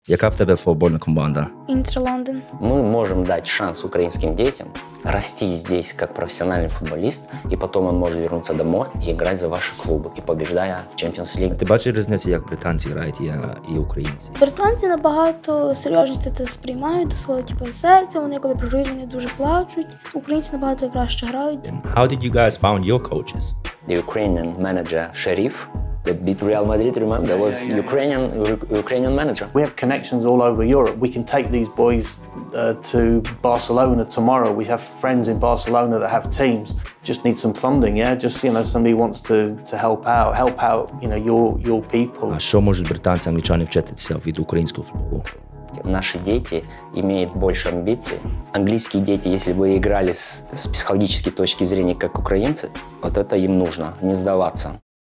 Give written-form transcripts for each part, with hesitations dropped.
Яка в тебе футбольна команда? Інтер Лондон. Мы можем дать шанс украинским детям расти здесь как профессиональный футболист, и потом он может вернуться домой и играть за ваши клубы, и побеждая в Champions League. Ти бачиш різницю, як британці грають і українці? Британці набагато серйозніше це сприймають до свого серця. Вони коли програють, вони дуже плачуть. Українці набагато краще грають. How did you guys found your coaches? The Ukrainian manager Sheriff that beat Real Madrid, remember? That was Ukrainian manager. We have connections all over Europe. We can take these boys to Barcelona tomorrow. We have friends in Barcelona that have teams. Just need some funding, yeah? Just, somebody wants to help out, your people. А що можуть британці, англічани вчитися від українського футболу? Наши дети имеют больше амбиций. Английские дети, если бы играли с психологической точки зрения, как украинцы, вот это им нужно, не сдаваться.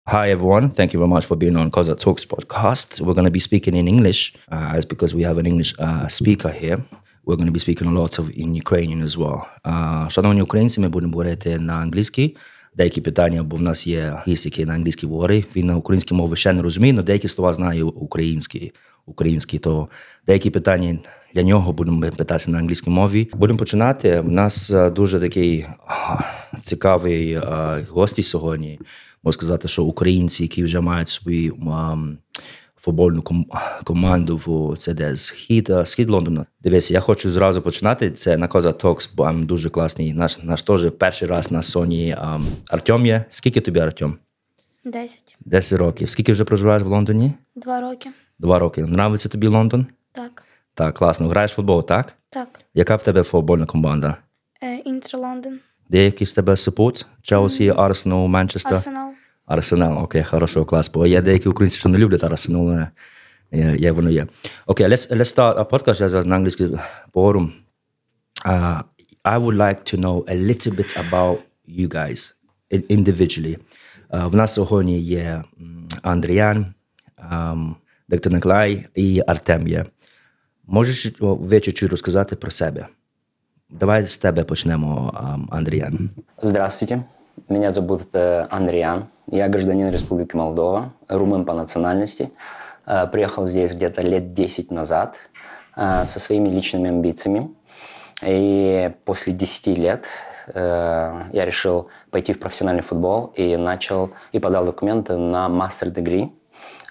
Hi everyone, thank you very much for being on Koza Talks podcast. We're going to be speaking in English, as because we have an English speaker here. We're going to be speaking a lot of in Ukrainian as well. Шановні українці, ми будемо говорити на англійській. Деякі питання, бо в нас є гість, який на англійській говорить. Він на українській мові ще не розуміє, але деякі слова знає українські, то деякі питання для нього будемо питатися на англійській мові. Будемо починати. У нас дуже такий цікавий гості сьогодні. Можу сказати, що українці, які вже мають свою футбольну команду в схід Лондона. Дивіться, я хочу зразу починати. Це на Koza Talks, бо дуже класний. Наш теж перший раз на Соні Артем є. Скільки тобі, Артем? 10. 10 років. Скільки вже проживаєш в Лондоні? 2 роки. 2 роки. Нравиться тобі Лондон? Так. Так, класно. Граєш в футбол, так? Так. Яка в тебе футбольна команда? Інтер Лондон. Де якийсь в тебе супорт? Челсі, Арсенал, Манчестер? Арсенал. Арсенал, окей, хорошо, клас. Бо є деякі українці, що не люблять Арсенал, але як воно є. Окей, let's start our podcast. Я зараз на англійській поговорю. I would like to know a little bit about you guys individually. В нас сьогодні є Андріян, доктор Николай і Артем є. Можеш ви чуть-чуть розказати про себе? Давай з тебе почнемо, Андріян. Здравствуйте. Меня зовут Андриан. Я гражданин Республики Молдова, румын по национальности. Приехал здесь где-то лет 10 назад со своими личными амбициями. И после 10 лет я решил пойти в профессиональный футбол и подал документы на master degree.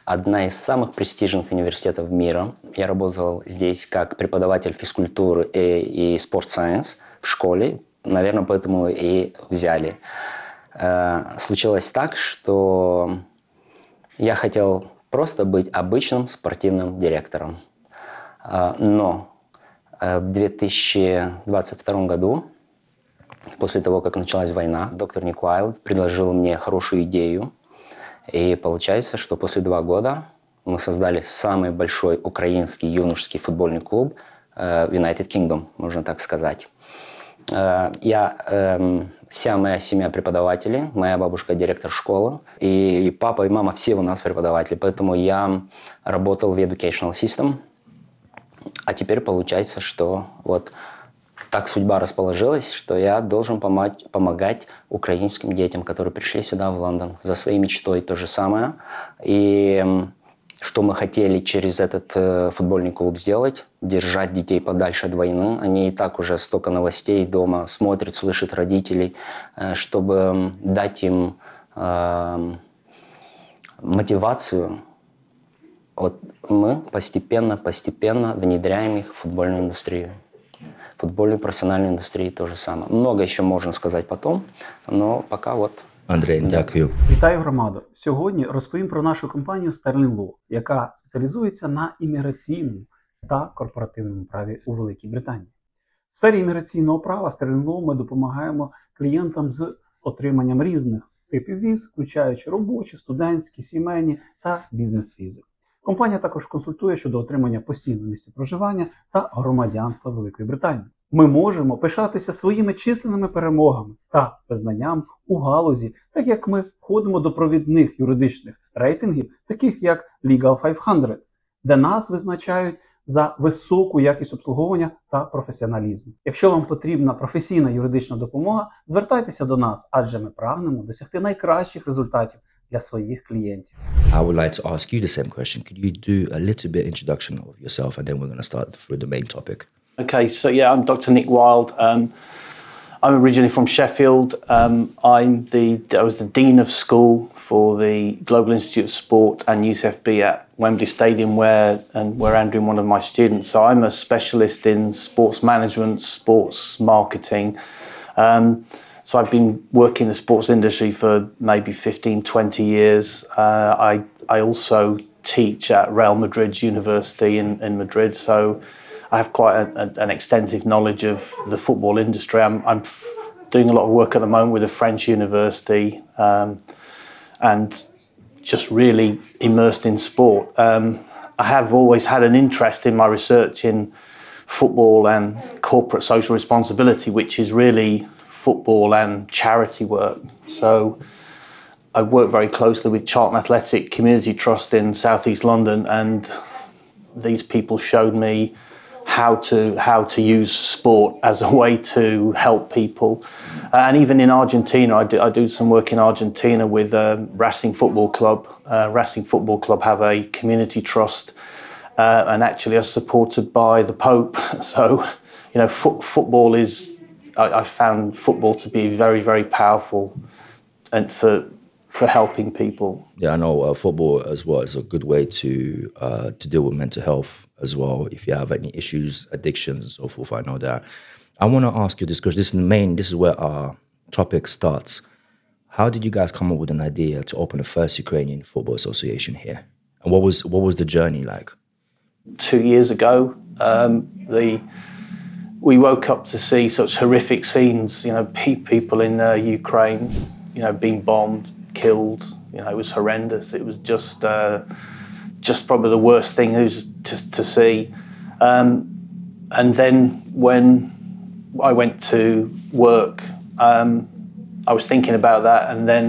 Одна из самых престижных университетов мира. Я работал здесь как преподаватель физкультуры и спорт-сайенс в школе. Наверное, поэтому и взяли. Случилось так, что я хотел просто быть обычным спортивным директором. Но в 2022 году, после того, как началась война, доктор Ніка Вайлда предложил мне хорошую идею. И получается, что после 2 года мы создали самый большой украинский юношеский футбольный клуб United Kingdom, можно так сказать. Вся моя семья преподаватели, моя бабушка директор школы, и папа и мама все у нас преподаватели, поэтому я работал в educational system, а теперь получается, что вот так судьба расположилась, что я должен помогать украинским детям, которые пришли сюда, в Лондон, за своей мечтой то же самое. И что мы хотели через этот футбольный клуб сделать, держать детей подальше от войны. Они и так уже столько новостей дома смотрят, слышат родителей, чтобы дать им мотивацию. Вот мы постепенно внедряем их в футбольную индустрию. В футбольной профессиональной индустрии то же самое. Много еще можно сказать потом, но пока вот. Андрій, дякую. Вітаю, громадо! Сьогодні розповім про нашу компанію Створили, яка спеціалізується на імміграційному та корпоративному праві у Великій Британії. В сфері імміграційного права Створили ми допомагаємо клієнтам з отриманням різних типів віз, включаючи робочі, студентські, сімейні та бізнес-візи. Компанія також консультує щодо отримання постійного місця проживання та громадянства Великої Британії. Ми можемо пишатися своїми численними перемогами та визнанням у галузі, так як ми входимо до провідних юридичних рейтингів, таких як Legal 500, де нас визначають за високу якість обслуговування та професіоналізм. Якщо вам потрібна професійна юридична допомога, звертайтеся до нас, адже ми прагнемо досягти найкращих результатів для своїх клієнтів. I would like to ask you the same question. Could you do a little bit introduction of yourself, and then we're going to start through the main topic. Okay, so yeah, I'm Dr. Nika Wайлда. I'm originally from Sheffield. I was the Dean of School for the Global Institute of Sport and Youth FB at Wembley Stadium, where Andrew is one of my students. So I'm a specialist in sports management, sports marketing. So I've been working in the sports industry for maybe 15, 20 years. I also teach at Real Madrid University in Madrid, so I have quite an extensive knowledge of the football industry. I'm doing a lot of work at the moment with a French university and just really immersed in sport. I have always had an interest in my research in football and corporate social responsibility, which is really football and charity work. So I work very closely with Charlton Athletic Community Trust in South East London, and these people showed me how to use sport as a way to help people. And even in Argentina, I do some work in Argentina with Racing Football Club. Racing Football Club have a community trust and actually are supported by the Pope. So, you know, football is, I found football to be very, very powerful and for helping people. Yeah, I know football as well is a good way to deal with mental health as well. If you have any issues, addictions, and so forth, I know that. I want to ask you this because this is where our topic starts. How did you guys come up with an idea to open the first Ukrainian football association here? And what was the journey like? 2 years ago, we woke up to see such horrific scenes. You know, people in Ukraine, you know, being bombed, killed. You know, it was horrendous. It was just probably the worst thing to see. And then when I went to work, I was thinking about that, and then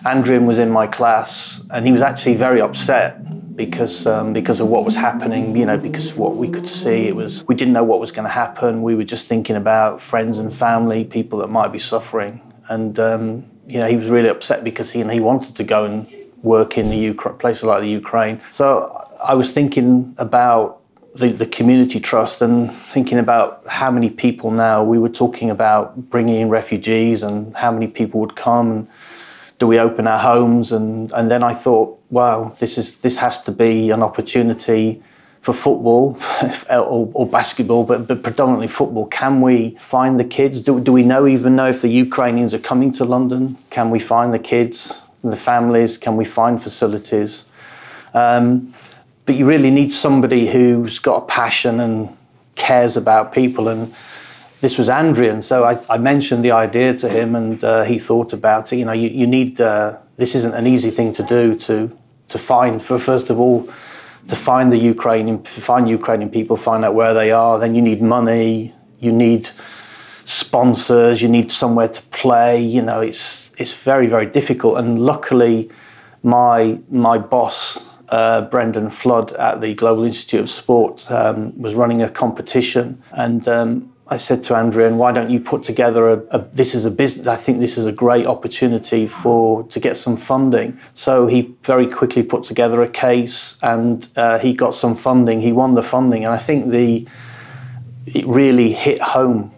Andrew was in my class, and he was actually very upset because of what was happening. You know, because of what we could see, we didn't know what was going to happen. We were just thinking about friends and family, people that might be suffering, and you know, he was really upset because he wanted to go and work in places like the Ukraine. So I was thinking about the community trust and thinking about how many people now. We were talking about bringing in refugees and how many people would come. And do we open our homes? And then I thought, wow, this has to be an opportunity for football or basketball, but predominantly football. Can we find the kids? Do we even know if the Ukrainians are coming to London? Can we find the kids and the families? Can we find facilities? But you really need somebody who's got a passion and cares about people. And this was Andrew, and so I mentioned the idea to him, and he thought about it. You know, you need, this isn't an easy thing to do to find, first of all, to find Ukrainian people, find out where they are. Then you need money, you need sponsors, you need somewhere to play. You know, it's very, very difficult. And luckily, my boss, Brendan Flood at the Global Institute of Sport, was running a competition, and I said to Andrew, why don't you put together this is a business, I think this is a great opportunity to get some funding. So he very quickly put together a case, and he got some funding, he won the funding, and I think it really hit home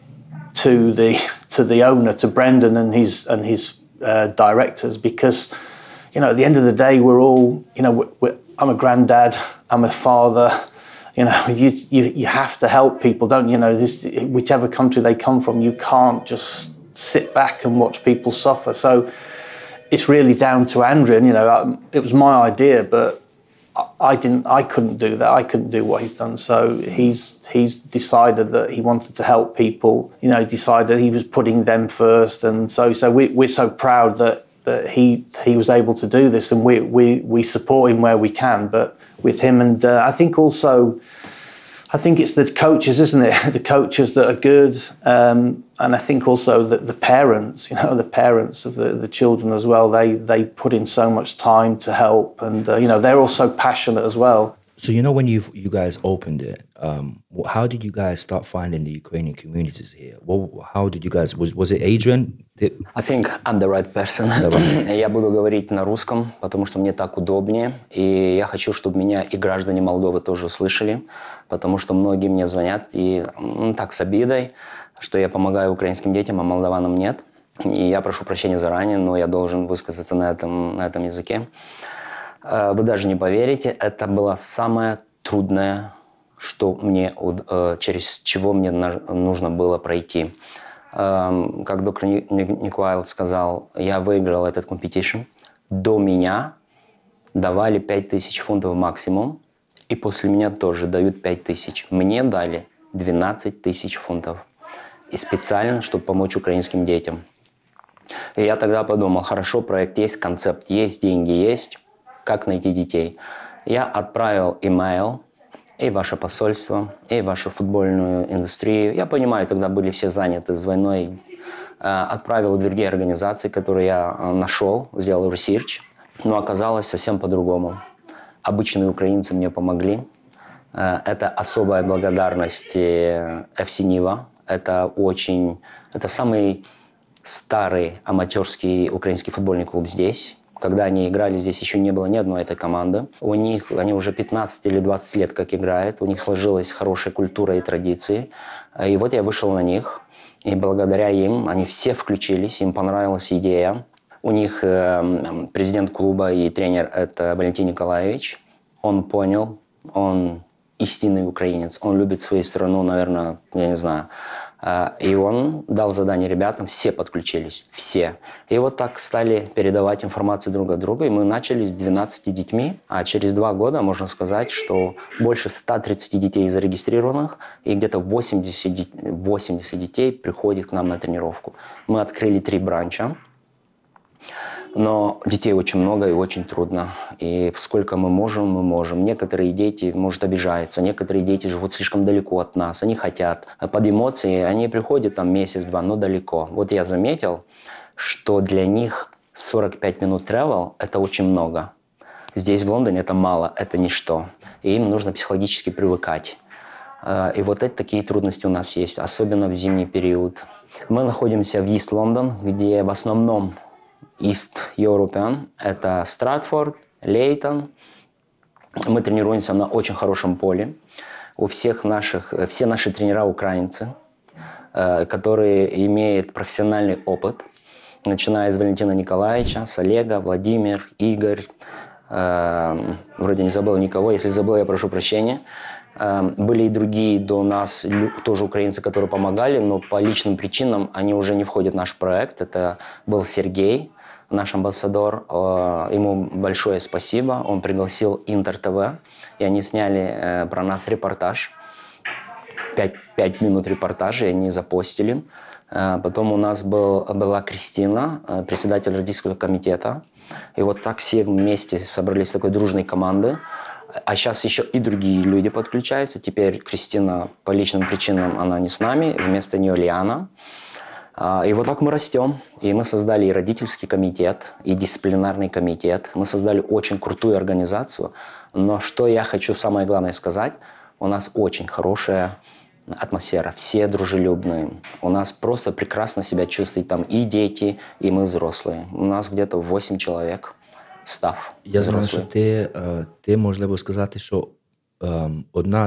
to the owner, to Brendan and his directors, because, you know, at the end of the day, we're all, you know, I'm a granddad, I'm a father. You know, you have to help people, don't you? Know, whichever country they come from, you can't just sit back and watch people suffer. So it's really down to Andrew. And, you know, it was my idea, but I couldn't do that. I couldn't do what he's done. So he's decided that he wanted to help people. You know, decided he was putting them first, and so we're so proud that he was able to do this, and we support him where we can. But with him, and I think also, I think it's the coaches, isn't it? The coaches that are good, and I think also that the parents, you know, the parents of the children as well. They put in so much time to help, and you know, they're also passionate as well. So you know when you guys opened it, how did you guys start finding the Ukrainian communities here? How did you guys, was it Adrian? I think I'm the right person. Я буду говорить на русском, потому что мне так удобнее. И я хочу, чтобы меня и граждане Молдовы тоже услышали, потому что многие мне звонят и так с обидой, что я помогаю украинским детям, а молдаванам нет. И я прошу прощения заранее, но я должен высказаться на этом языке. Вы даже не поверите, это было самое трудное, что через чего мне нужно было пройти. Как доктор Ніка Вайлда сказал, я выиграл этот competition. До меня давали 5000 фунтов максимум, и после меня тоже дают 5000. Мне дали 12 тысяч фунтов. И специально, чтобы помочь украинским детям. И я тогда подумал, хорошо, проект есть, концепт есть, деньги есть. Как найти детей? Я отправил имейл и в ваше посольство, и в вашу футбольную индустрию. Я понимаю, тогда были все заняты с войной. Отправил в другие организации, которые я нашел, сделал ресерч. Но оказалось совсем по-другому. Обычные украинцы мне помогли. Это особая благодарность FC Нива. Это самый старый аматерский украинский футбольный клуб здесь. Когда они играли, здесь еще не было ни одной этой команды. Они уже 15 или 20 лет как играют. У них сложилась хорошая культура и традиции. И вот я вышел на них. И благодаря им они все включились, им понравилась идея. У них президент клуба и тренер – это Валентин Николаевич. Он понял, он истинный украинец. Он любит свою страну, наверное, я не знаю. И он дал задание ребятам, все подключились, все. И вот так стали передавать информацию друг от друга. И мы начали с 12 детьми, а через 2 года можно сказать, что больше 130 детей зарегистрированных, и где-то 80 детей приходит к нам на тренировку. Мы открыли 3 бранча. Но детей очень много и очень трудно. И сколько мы можем. Некоторые дети, может, обижаются, некоторые дети живут слишком далеко от нас, они хотят. Под эмоции они приходят там месяц-два, но далеко. Вот я заметил, что для них 45 минут travel – это очень много. Здесь, в Лондоне, это мало, это ничто. И им нужно психологически привыкать. И вот такие трудности у нас есть, особенно в зимний период. Мы находимся в East London, где в основном East European, это Стратфорд, Лейтон. Мы тренируемся на очень хорошем поле. Все наши тренера украинцы, которые имеют профессиональный опыт, начиная с Валентина Николаевича, с Олега, Владимир, Игорь. Вроде не забыл никого, если забыл, я прошу прощения. Были и другие до нас, тоже украинцы, которые помогали, но по личным причинам они уже не входят в наш проект. Это был Сергей, наш амбассадор. Ему большое спасибо. Он пригласил Интер ТВ, и они сняли про нас репортаж. 5 минут репортажа, и они запостили. Потом у нас была Кристина, председатель родительского комитета. И вот так все вместе собрались в такой дружной команды. А сейчас еще и другие люди подключаются. Теперь Кристина по личным причинам, она не с нами. Вместо нее Лиана. И вот так мы растем. И мы создали и родительский комитет, и дисциплинарный комитет. Мы создали очень крутую организацию. Но что я хочу самое главное сказать, у нас очень хорошая атмосфера. Все дружелюбные. У нас просто прекрасно себя чувствуют там и дети, и мы взрослые. У нас где-то 8 человек. Став. Я знаю, що ти можливо сказати, що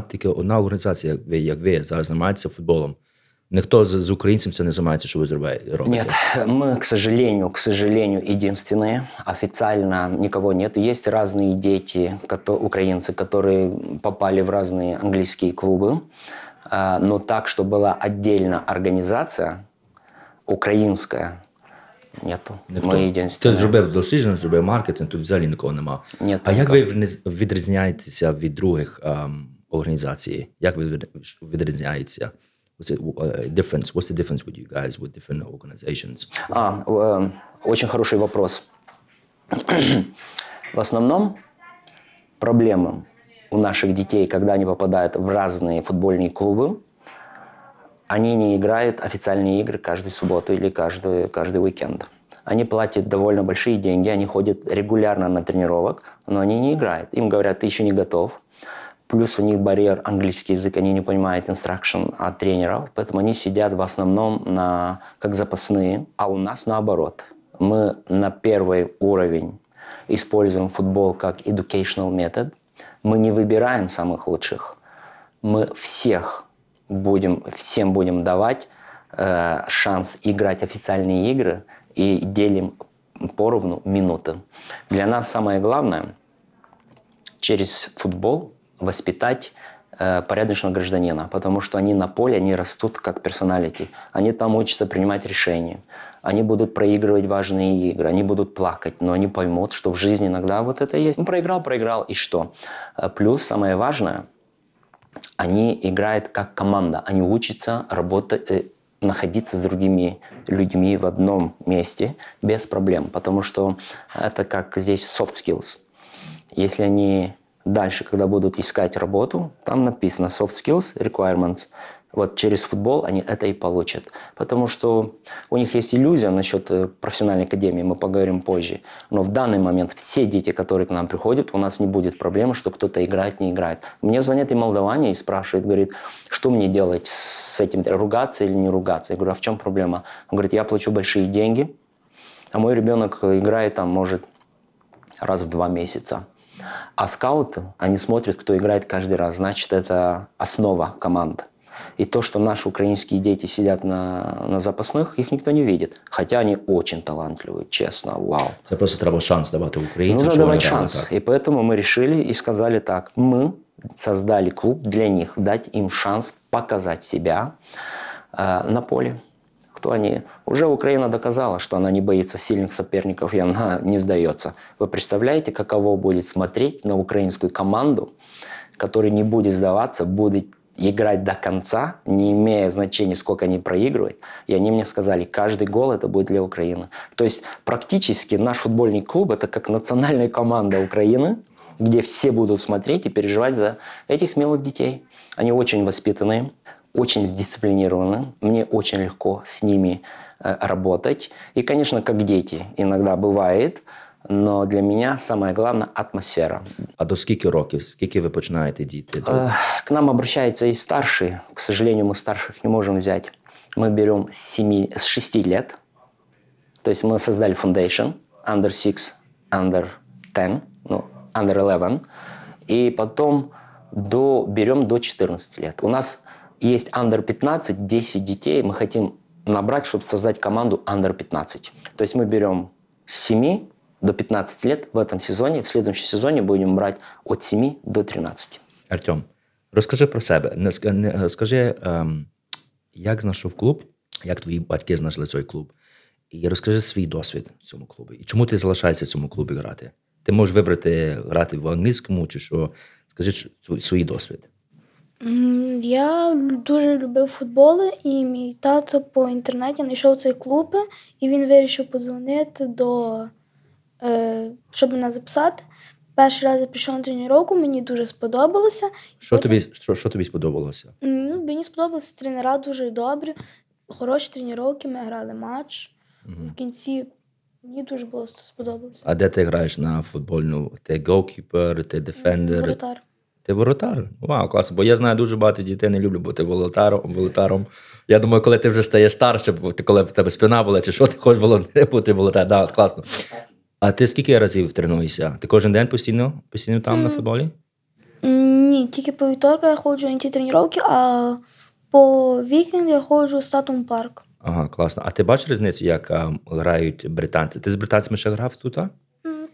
тільки одна організація, як ви зараз займаєтеся футболом. Никто з українців це не займається, що ви робите? Нет, мы, к сожалению, единственные. Официально никого нет. Есть разные дети, украинцы, которые попали в разные английские клубы. Но так, что была отдельная организация украинская, нету. Ми єдинственні. Ти зробив дослідження, зробив маркетинг, тут взагалі нікого нема. Нет, а як ви відрізняєтеся від других організацій? Як ви відрізняєтеся? What's the difference with you guys, with different organizations? Очень хороший вопрос. В основном проблема у наших детей, когда они попадают в разные футбольные клубы, они не играют официальные игры каждую субботу или каждый уикенд. Они платят довольно большие деньги, они ходят регулярно на тренировок, но они не играют. Им говорят, ты еще не готов. Плюс у них барьер английский язык, они не понимают instruction от тренеров, поэтому они сидят в основном как запасные, а у нас наоборот. Мы на первый уровень используем футбол как educational метод. Мы не выбираем самых лучших. Мы всем будем давать шанс играть официальные игры и делим поровну минуты. Для нас самое главное через футбол воспитать порядочного гражданина, потому что они на поле, они растут как персоналити. Они там учатся принимать решения. Они будут проигрывать важные игры, они будут плакать, но они поймут, что в жизни иногда вот это есть. Ну, проиграл, и что? Плюс, самое важное, они играют как команда. Они учатся работать, находиться с другими людьми в одном месте без проблем, потому что это как здесь soft skills. Если они дальше, когда будут искать работу, там написано soft skills requirements. Вот через футбол они это и получат. Потому что у них есть иллюзия насчет профессиональной академии, мы поговорим позже. Но в данный момент все дети, которые к нам приходят, у нас не будет проблемы, что кто-то играет, не играет. Мне звонят и молдаване и спрашивают, говорит, что мне делать с этим, ругаться или не ругаться? Я говорю, а в чем проблема? Он говорит, я плачу большие деньги, а мой ребенок играет там, может, раз в 2 месяца. А скауты, они смотрят, кто играет каждый раз. Значит, это основа команды. И то, что наши украинские дети сидят на запасных, их никто не видит. Хотя они очень талантливые, честно, вау. Это просто треба шанс давать украинцам. Нужно давать шанс. И поэтому мы решили и сказали так. Мы создали клуб для них, дать им шанс показать себя на поле. Кто они? Уже Украина доказала, что она не боится сильных соперников, и она не сдается. Вы представляете, каково будет смотреть на украинскую команду, которая не будет сдаваться, будет играть до конца, не имея значения, сколько они проигрывают. И они мне сказали, каждый гол это будет для Украины. То есть практически наш футбольный клуб это как национальная команда Украины, где все будут смотреть и переживать за этих милых детей. Они очень воспитанные, очень дисциплинированы. Мне очень легко с ними работать. И, конечно, как дети иногда бывает, но для меня самое главное – атмосфера. А до скільки років? Скільки ви починаєте діти? К нам обращаются и старшие. К сожалению, мы старших не можем взять. Мы берем с 6 лет. То есть мы создали foundation under 6, under 10, under 11. И потом берем до 14 лет. У нас есть under 15, 10 детей. Мы хотим набрать, чтобы создать команду under 15. То есть мы берем с 7 до 15 лет в этом сезоне. В следующем сезоне будем брать от 7 до 13. Артем, розкажи про себе. Розкажи, як знайшов клуб, як твої батьки знайшли цей клуб. І розкажи свій досвід в цьому клубі. І чому ти залишаєшся в цьому клубі грати? Ти можеш вибрати грати в англійському чи що? Скажи свій досвід. Я дуже любив футбол, і мій тато по інтернеті знайшов цей клуб, і він вирішив подзвонити щоб мене записати. Перший раз я пішов на тренування, мені дуже сподобалося. Що тобі сподобалося? Мені сподобалися тренера дуже добрі, хороші тренування, ми грали матч. В кінці мені дуже було сподобалося. А де ти граєш на футбольну? Ти голкіпер, ти дефендер? Воротар. Ти воротар? Вау, класно. Бо я знаю, дуже багато дітей не люблять бути воротаром. Я думаю, коли ти вже стаєш старше, коли в тебе спина була, чи що, ти хочеш бути воротарем. Да, класно. А ти скільки разів тренуєшся? Ти кожен день постійно там на футболі? Ні, тільки по вівторку я ходжу на ті тренування, а по вікенду я ходжу в статум парк. Ага, класно. А ти бачиш різницю, як грають британці? Ти з британцями ще грав тут?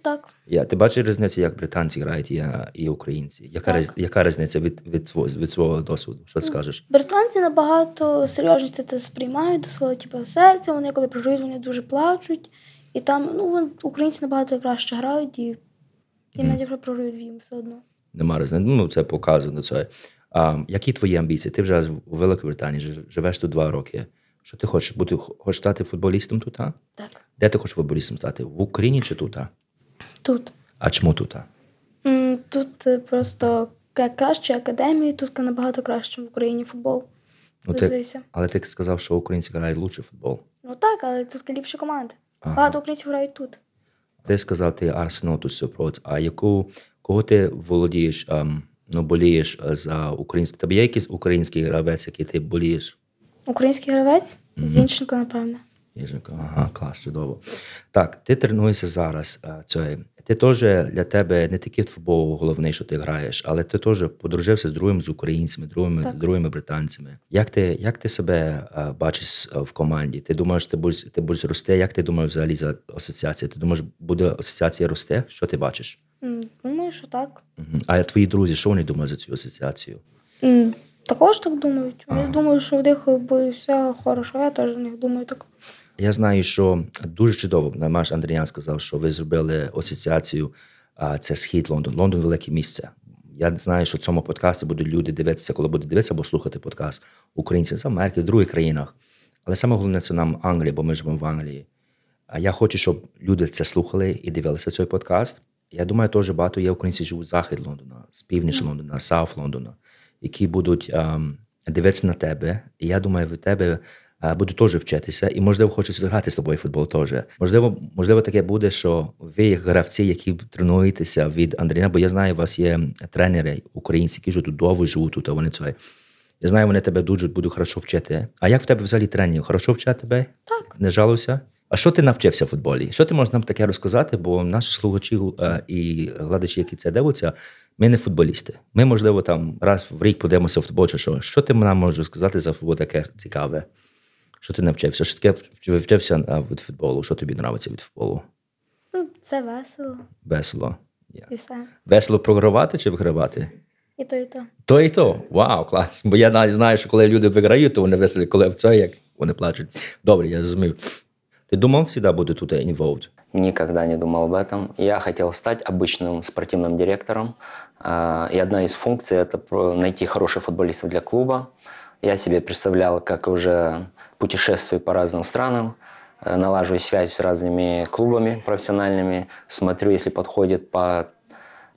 Так. Ти бачиш різницю, як британці грають і українці? Яка різниця від свого досвіду? Що ти скажеш? Британці набагато серйозніше це сприймають до свого серця. Вони, коли програють, вони дуже плачуть. І там, українці набагато краще грають, і навіть якщо програють, їм все одно. Нема різниці. Це показує на це. Які твої амбіції? Ти вже у Великій Британії, живеш тут 2 роки. Що ти хочеш? Хочеш стати футболістом тут? Так. Де ти хочеш футболістом стати? В Україні чи тут? Тут. А чому тут? Тут просто краще академії, тут набагато краще в Україні футбол розвився. Але ти сказав, що українці грають лучше футбол. Так, але тут ліпші команди. Ага. Багато українців грають тут. Ти сказав, ти Арсенал тут супроти. А кого ти володієш болієш за український. Тобі є якийсь український гравець, який ти болієш? Український гравець? Зінченко, напевно. Зінченко, ага, клас, чудово. Так, ти тренуєшся зараз. Ти теж для тебе не тільки футбол головний, що ти граєш, але ти теж подружився з українцями, з другими британцями. Як ти себе бачиш в команді? Ти думаєш, ти будеш рости? Як ти думаєш взагалі за асоціацію? Ти думаєш, буде асоціація рости? Що ти бачиш? Думаю, що так. А твої друзі, що вони думають за цю асоціацію? Також так думають. Вони думають, що в них буде все хорошо, я теж в них думаю так. Я знаю, що дуже чудово, наш Андріян сказав, що ви зробили асоціацію, це Схід Лондон. Лондон – велике місце. Я знаю, що в цьому подкасті будуть люди дивитися, коли будуть дивитися або слухати подкаст українці з Америки, з других країнах. Але саме головне – це нам Англія, бо ми живемо в Англії. А я хочу, щоб люди це слухали і дивилися цей подкаст. Я думаю, теж багато є українців, що живуть з Захід Лондона, з північ Лондона, з Сауф Лондона, які будуть дивитися на тебе. І я думаю, від тебе будуть теж вчитися, і, можливо, хочуть зіграти з тобою футбол теж. Можливо, таке буде, що ви, як гравці, які тренуєтеся від Андрія, бо я знаю, у вас є тренери українці, які тут довго живуть тут, а вони це. Я знаю, вони тебе будуть хорошо вчити. А як в тебе взагалі тренер? Хорошо вчать тебе? Так. Не жалуйся? А що ти навчився в футболі? Що ти можеш нам таке розказати? Бо наші слухачі і глядачі, які це дивляться, ми не футболісти. Ми, можливо, там раз в рік подивимося в футбол чи що. Що ти нам можеш розказати за футбол таке цікаве? Що ти навчився? Що таке вчився від футболу? Що тобі подобається від футболу? Це весело. Весело. І все. Весело програвати чи вигравати? І то, і то. То і то. Вау, клас. Бо я навіть знаю, що коли люди виграють, то вони веселі, коли в це, як вони плачуть. Добре, я зрозумів. Ты думал всегда буду тут involved? Никогда не думал об этом. Я хотел стать обычным спортивным директором. И одна из функций – это найти хороших футболистов для клуба. Я себе представлял, как уже путешествую по разным странам, налаживаю связь с разными клубами профессиональными, смотрю, если подходит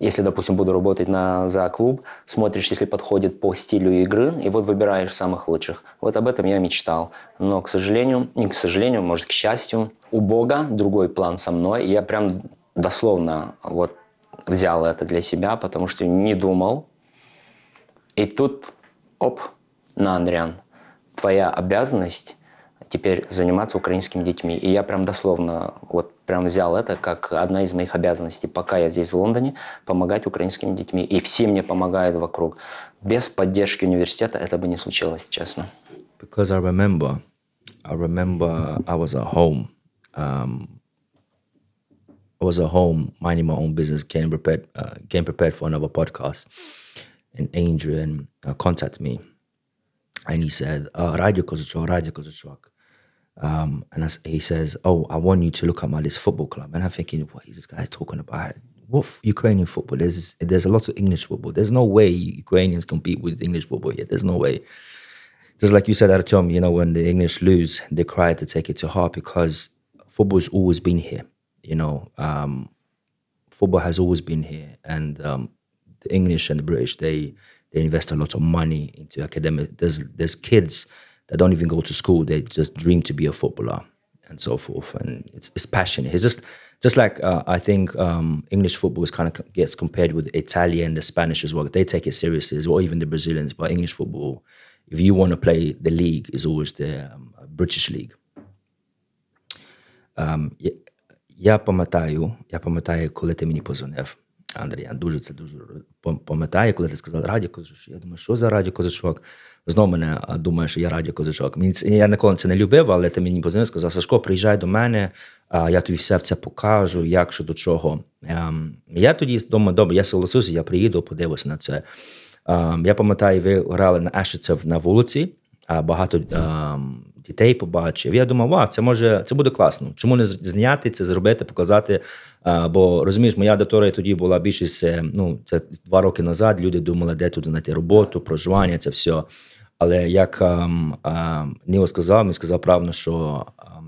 Если, допустим, буду работать за клуб, смотришь, если подходит по стилю игры, и вот выбираешь самых лучших. Вот об этом я мечтал. Но, к сожалению, не к сожалению, может, к счастью, у Бога другой план со мной. И я прям дословно вот взял это для себя, потому что не думал. И тут, на, Андріан, твоя обязанность теперь заниматься украинскими детьми. И я прям дословно прям взял это как одна из моих обязанностей, пока я здесь в Лондоне, помогать украинским детьми. И все мне помогают вокруг. Без поддержки университета это бы не случилось, честно. Because I remember I was at home. Minding my own business, getting prepared for another podcast. And Adrian contacted me. And he said, Radio Kozaczok. And he says, I want you to look at this football club. And I'm thinking, what is this guy talking about? What Ukrainian football? There's a lot of English football. There's no way Ukrainians compete with English football here. There's no way. Just like you said, Artyom, when the English lose, they cry to take it to heart because football's always been here. Football has always been here. And the English and the British, they invest a lot of money into academic. There's kids that don't even go to school. They just dream to be a footballer and so forth. And it's passionate. It's just like I think English football is kind of gets compared with Italian, the Spanish as well. They take it seriously as well, even the Brazilians. But English football, if you want to play the league, is always the British league. Я пам'ятаю, коли ти мені позвонив, Андріян, дуже пам'ятаю, коли ти сказав Радіо Козачок. Я думаю, що за Радіо Козачок? Знову мене думає, що я Радіо Козачок. Я ніколи це не любив, але ти мені позвонив, сказав, Сашко, приїжджай до мене, я тобі все це покажу, як, що, до чого. Я тоді думаю, добре, я согласився, я приїду, подивлюся на це. Я пам'ятаю, ви грали на Ешицев на вулиці, багато дітей побачив. Я думав, це буде класно. Чому не зняти це, зробити, показати? Бо, розумієш, моя доктора тоді була більшість, це 2 роки назад, люди думали, де тут знайти роботу, проживання, це все. Але як Ніо сказав, він сказав правильно, що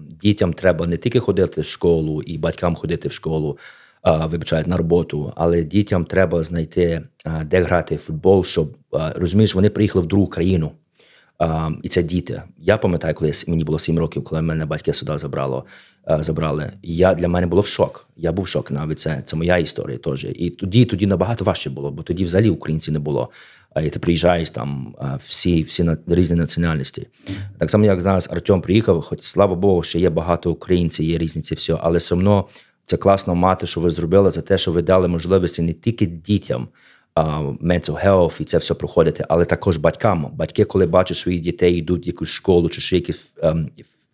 дітям треба не тільки ходити в школу і батькам ходити в школу, на роботу, але дітям треба знайти, де грати в футбол, щоб, розумієш, вони приїхали в другу країну. І це діти. Я пам'ятаю, коли мені було 7 років, коли мене батьки сюди забрали. Для мене було в шок. Я був в шок навіть. Це моя історія теж. І тоді набагато важче було, бо тоді взагалі українців не було. І ти приїжджаєш, там всі різні національності. Так само, як зараз Артем приїхав, хоч слава Богу, що є багато українців, є різниці, все, але все одно це класно мати, що ви зробили, за те, що ви дали можливості не тільки дітям, mental health і це все проходити, але також батькам. Батьки, коли бачать своїх дітей, йдуть в якусь школу, чи ще якісь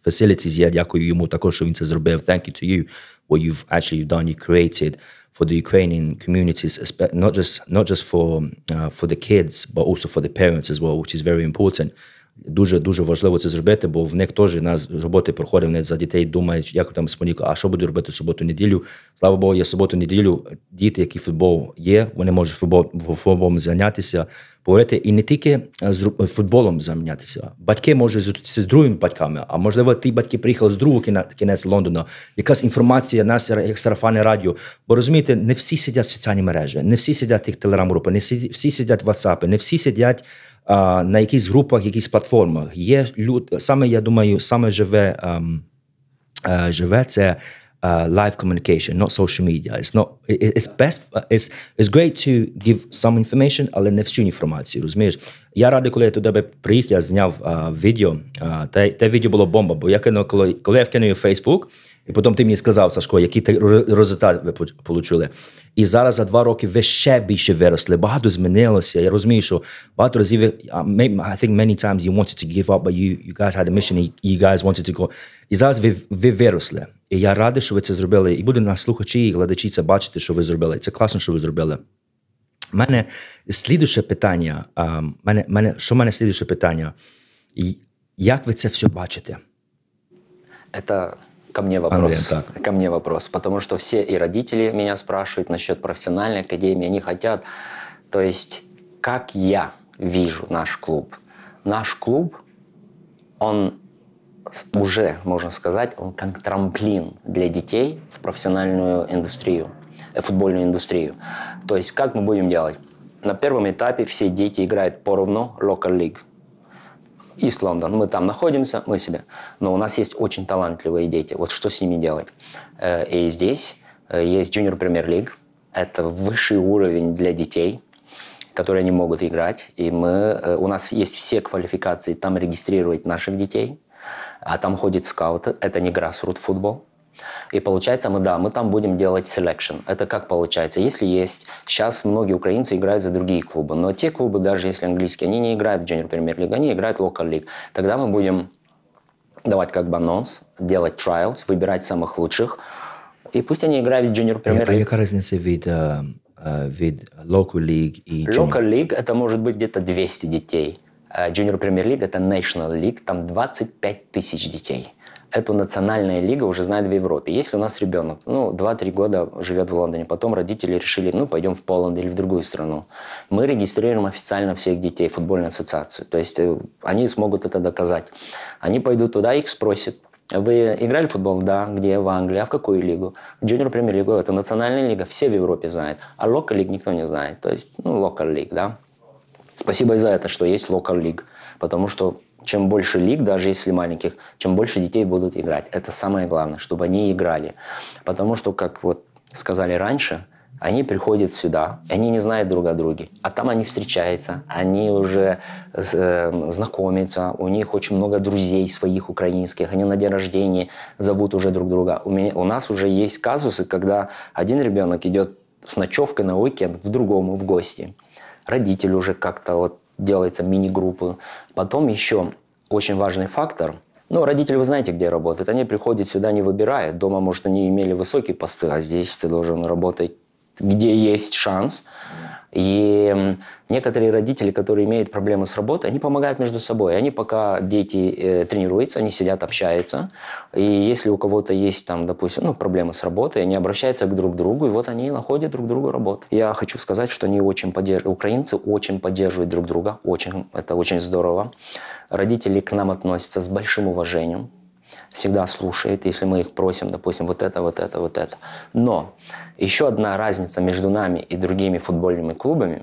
facilities, я дякую йому також, що він це зробив. Thank you to you, what you've actually done, you created for the Ukrainian communities, not just for the kids, but also for the parents as well, which is very important. Дуже важливо це зробити, бо в них теж з роботи проходить, вони за дітей думають, як там спонікали, а що буду робити суботу-неділю. Слава Богу, є суботу-неділю, діти, які футбол є, вони можуть футболом зайнятися, поговорити, і не тільки з футболом зайнятися. Батьки можуть зустрітися з другими батьками, а можливо, ті батьки приїхали з другого кінець Лондона, якась інформація, нас, як сарафанне радіо. Бо розумієте, не всі сидять в соціальні мережі, не всі сидять в тих телеграм-групах, не всі сидять в WhatsApp, не всі сидять на якихось групах, якихось платформах. Є люди, я думаю, саме живе це live communication, not social media. It's great to give some information, але не всю інформацію, розумієш? Я радий, коли я туди приїхав, я зняв відео. Те відео було бомба, бо коли я вкинув в Facebook, і потім ти мені сказав, Сашко, які результати ви отримали. І зараз за 2 роки ви ще більше виросли, багато змінилося. Я розумію, що багато разів, I think many times you wanted to give up, but you guys had a mission, you guys wanted to go. І зараз ви виросли. І я радий, що ви це зробили. І буде нас слухачі і глядачі це бачити, що ви зробили. Це класно, що ви зробили. У мене слідуюче питання. Слідуюче питання. Як ви це все бачите? Это ко мне вопрос. Ко мне вопрос. Потому что все и родители меня спрашивают насчет профессиональной академии. Они хотят, то есть, как я вижу наш клуб. Наш клуб, он уже, можно сказать, он как трамплин для детей в профессиональную индустрию, футбольную индустрию. То есть, как мы будем делать? На первом этапе все дети играют поровну local league. East London. Мы там находимся, мы себе. Но у нас есть очень талантливые дети. Вот что с ними делать? И здесь есть Junior Premier League. Это высший уровень для детей, которые не могут играть. И у нас есть все квалификации там регистрировать наших детей. А там ходят скауты. Это не grassroots футбол. И получается, мы там будем делать selection. Это как получается? Если есть... Сейчас многие украинцы играют за другие клубы, но те клубы, даже если английские, они не играют в Junior Premier League, они играют в Local League. Тогда мы будем давать как бы анонс, делать trials, выбирать самых лучших, и пусть они играют в Junior Premier League. А яка різниця від Local League и Junior? Local League это может быть где-то 200 детей. Junior Premier League это National League, там 25 тысяч детей. Эту национальная лига уже знает в Европе. Если у нас ребенок, 2-3 года живет в Лондоне, потом родители решили, пойдем в Поланд или в другую страну, мы регистрируем официально всех детей в футбольной ассоциации. То есть они смогут это доказать. Они пойдут туда, их спросят, вы играли в футбол? Да. Где? В Англии. А в какую лигу? Junior Premier League. Это национальная лига, все в Европе знают. А Local League никто не знает. То есть, Local League, да. Спасибо и за это, что есть Local League. Потому что чем больше лиг, даже если маленьких, чем больше детей будут играть. Это самое главное, чтобы они играли. Потому что, как вот сказали раньше, они приходят сюда, и они не знают друг о друге. А там они встречаются, они уже знакомятся, у них очень много друзей своих украинских, они на день рождения зовут уже друг друга. У нас уже есть казусы, когда один ребенок идет с ночевкой на уикенд к другому в гости. Родитель уже как-то делается мини-группы. Потом еще очень важный фактор. Родители, вы знаете, где работают. Они приходят сюда, не выбирая. Дома, может, они имели высокие посты, а здесь ты должен работать, где есть шанс. И некоторые родители, которые имеют проблемы с работой, они помогают между собой. Они пока дети тренируются, они сидят, общаются. И если у кого-то есть там, допустим, проблемы с работой, они обращаются друг к другу, и они находят друг другу работу. Я хочу сказать, что они очень украинцы очень поддерживают друг друга. Это очень здорово. Родители к нам относятся с большим уважением. Всегда слушают, если мы их просим, допустим, вот это. Но еще одна разница между нами и другими футбольными клубами,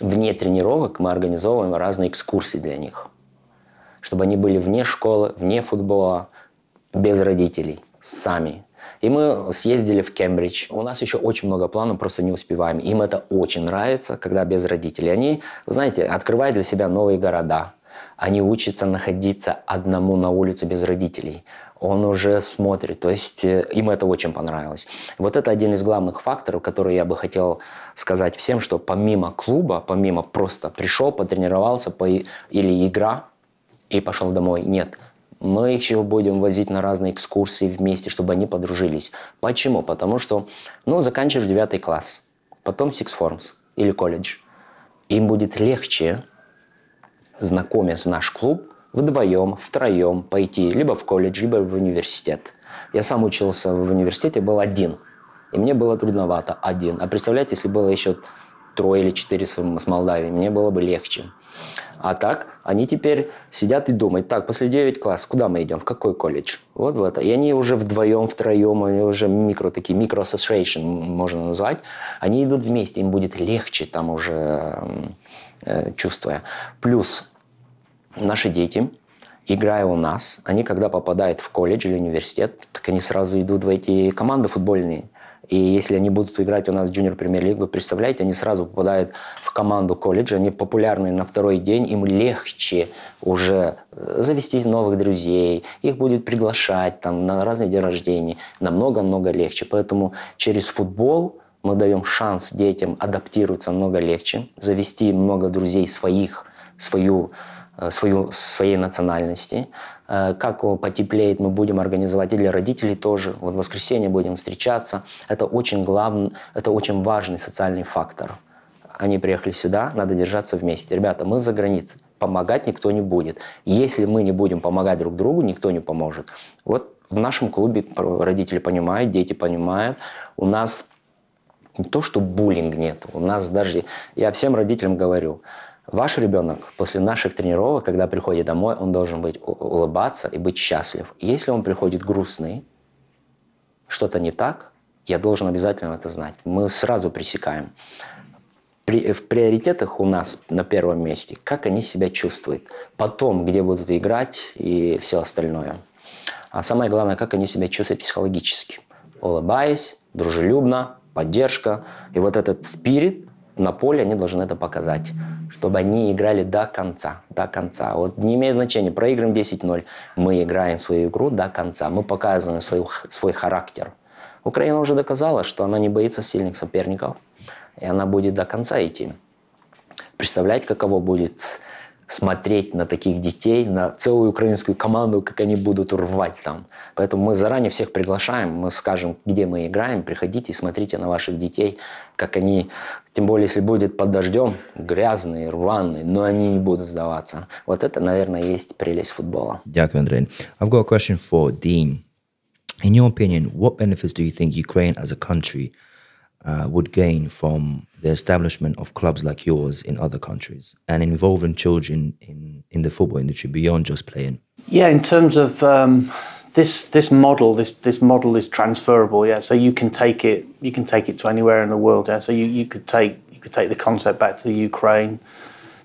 вне тренировок мы организовываем разные экскурсии для них, чтобы они были вне школы, вне футбола, без родителей, сами. И мы съездили в Кембридж. У нас еще очень много планов, просто не успеваем. Им это очень нравится, когда без родителей. Они, вы знаете, открывают для себя новые города. Они учатся находиться одному на улице без родителей. Он уже смотрит, то есть им это очень понравилось. Вот это один из главных факторов, который я бы хотел сказать всем, что помимо клуба, помимо просто пришел, потренировался, или игра и пошел домой, нет. Мы их еще будем возить на разные экскурсии вместе, чтобы они подружились. Почему? Потому что, заканчиваешь 9 класс, потом sixth forms или колледж. Им будет легче, знакомясь в наш клуб, вдвоем, втроем пойти либо в колледж, либо в университет. Я сам учился в университете, был один. И мне было трудновато один. А представляете, если было еще 3 или 4 с Молдавии, мне было бы легче. А так, они теперь сидят и думают, так, после 9 класс, куда мы идем, в какой колледж? Вот в это. И они уже вдвоем, втроем, они уже микро-ассоциation можно назвать, они идут вместе, им будет легче там уже чувствуя. Плюс наши дети, играя у нас, они когда попадают в колледж или университет, так они сразу идут в эти команды футбольные. И если они будут играть у нас в Junior Premier League, вы представляете, они сразу попадают в команду колледжа, они популярны на 2-й день, им легче уже завести новых друзей, их будет приглашать там, на разные дни рождения, намного-много легче. Поэтому через футбол мы даем шанс детям адаптироваться намного легче, завести много друзей своей национальности. Как потеплеет, мы будем организовать и для родителей тоже. Вот в воскресенье будем встречаться. Это очень главный, это очень важный социальный фактор. Они приехали сюда, надо держаться вместе. Ребята, мы за границей. Помогать никто не будет. Если мы не будем помогать друг другу, никто не поможет. Вот в нашем клубе родители понимают, дети понимают. У нас не то, что буллинг нет. У нас даже, я всем родителям говорю, ваш ребенок после наших тренировок, когда приходит домой, он должен улыбаться и быть счастлив. Если он приходит грустный, что-то не так, я должен обязательно это знать. Мы сразу пресекаем. В приоритетах у нас на первом месте, как они себя чувствуют. Потом, где будут играть и все остальное. А самое главное, как они себя чувствуют психологически. Улыбаясь, дружелюбно, поддержка. И вот этот спирит на поле они должны это показать, чтобы они играли до конца, до конца. Вот не имеет значения, проиграем 10-0, мы играем свою игру до конца, мы показываем свой характер. Украина уже доказала, что она не боится сильных соперников, и она будет до конца идти. Представляете, каково будет смотреть на таких детей, на целую украинскую команду, как они будут рвать там. Поэтому мы заранее всех приглашаем, мы скажем, где мы играем, приходите и смотрите на ваших детей, как они, тем более, если будет под дождем, грязные, рваные, но они не будут сдаваться. Вот это, наверное, есть прелесть футбола. Дякую, Андрей. I've got a question for Dean. In your opinion, what benefits do you think Ukraine as a country would gain from the establishment of clubs like yours in other countries and involving children in the football industry beyond just playing? Yeah, in terms of this model is transferable. Yeah, so you can take it to anywhere in the world. Yeah, so you could take the concept back to the Ukraine,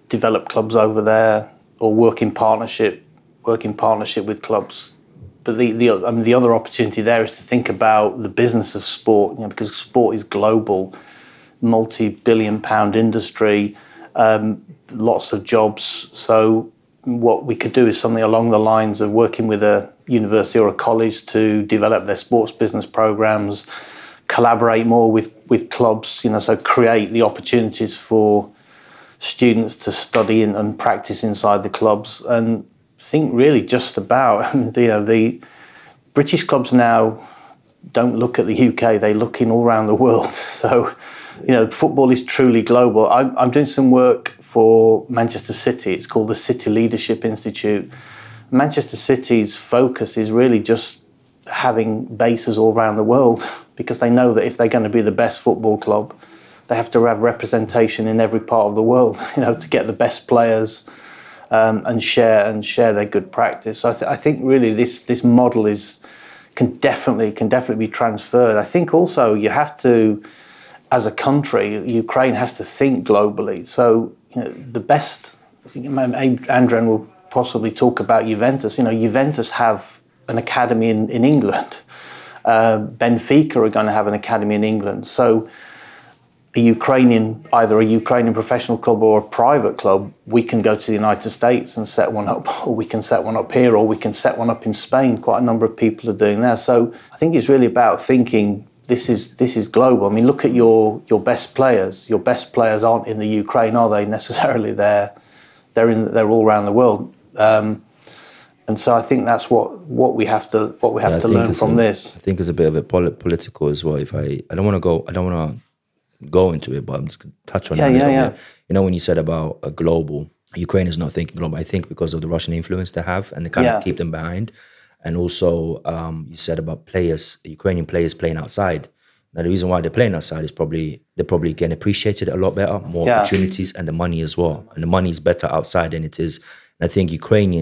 develop clubs over there, or work in partnership with clubs. But the other opportunity there is to think about the business of sport, because sport is global, multi-billion-pound industry, lots of jobs. So what we could do is something along the lines of working with a university or a college to develop their sports business programs, collaborate more with clubs, so create the opportunities for students to study and practice inside the clubs. And think really just about, the British clubs now don't look at the UK, they look in all around the world. So, football is truly global. I'm doing some work for Manchester City. It's called the City Leadership Institute. Manchester City's focus is really just having bases all around the world because they know that if they're going to be the best football club, they have to have representation in every part of the world, to get the best players, and share their good practice. So I think really this model can definitely be transferred. I think also you have to as a country, Ukraine has to think globally. So, the best, I think Andren will possibly talk about Juventus. Juventus have an academy in England. Benfica are going to have an academy in England. So, either a Ukrainian professional club or a private club, we can go to the United States and set one up, or we can set one up here, or we can set one up in Spain. Quite a number of people are doing that. So I think it's really about thinking this is global. I mean, look at your best players. Your best players aren't in the Ukraine, are they necessarily? They're all around the world. And so I think that's what we have to learn from this. I think it's a bit of a political as well. I don't want to go into it, but I'm just going to touch on it a little bit. When you said about a global, Ukraine is not thinking global, I think because of the Russian influence they have and they kind of keep them behind. And also, you said about Ukrainian players playing outside. Now, the reason why they're playing outside is they're probably getting appreciated a lot better, more opportunities, and the money as well. And the money is better outside than it is. And I think Ukraine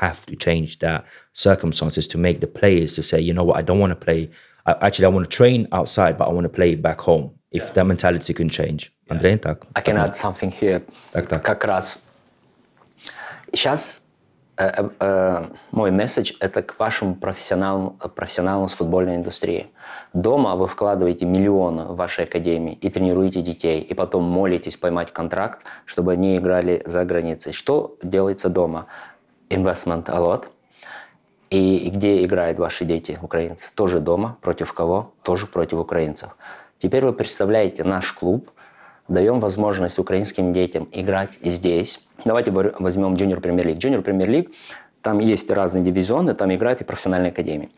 have to change their circumstances to make the players to say, you know what, I don't want to play. I want to train outside, but I want to play back home. If that mentality can change. Андрей, так? I can add something here. Так. Как раз сейчас мой месседж – это к вашим профессионалам с футбольной индустрии. Дома вы вкладываете миллионы в вашей академии и тренируете детей, и потом молитесь поймать контракт, чтобы они играли за границей. Что делается дома? Investment a lot. И где играют ваши дети, украинцы? Тоже дома. Против кого? Тоже против украинцев. Теперь вы представляете наш клуб, даем возможность украинским детям играть здесь. Давайте возьмем Junior Premier League. Junior Premier League, там есть разные дивизионы, там играют и профессиональные академии.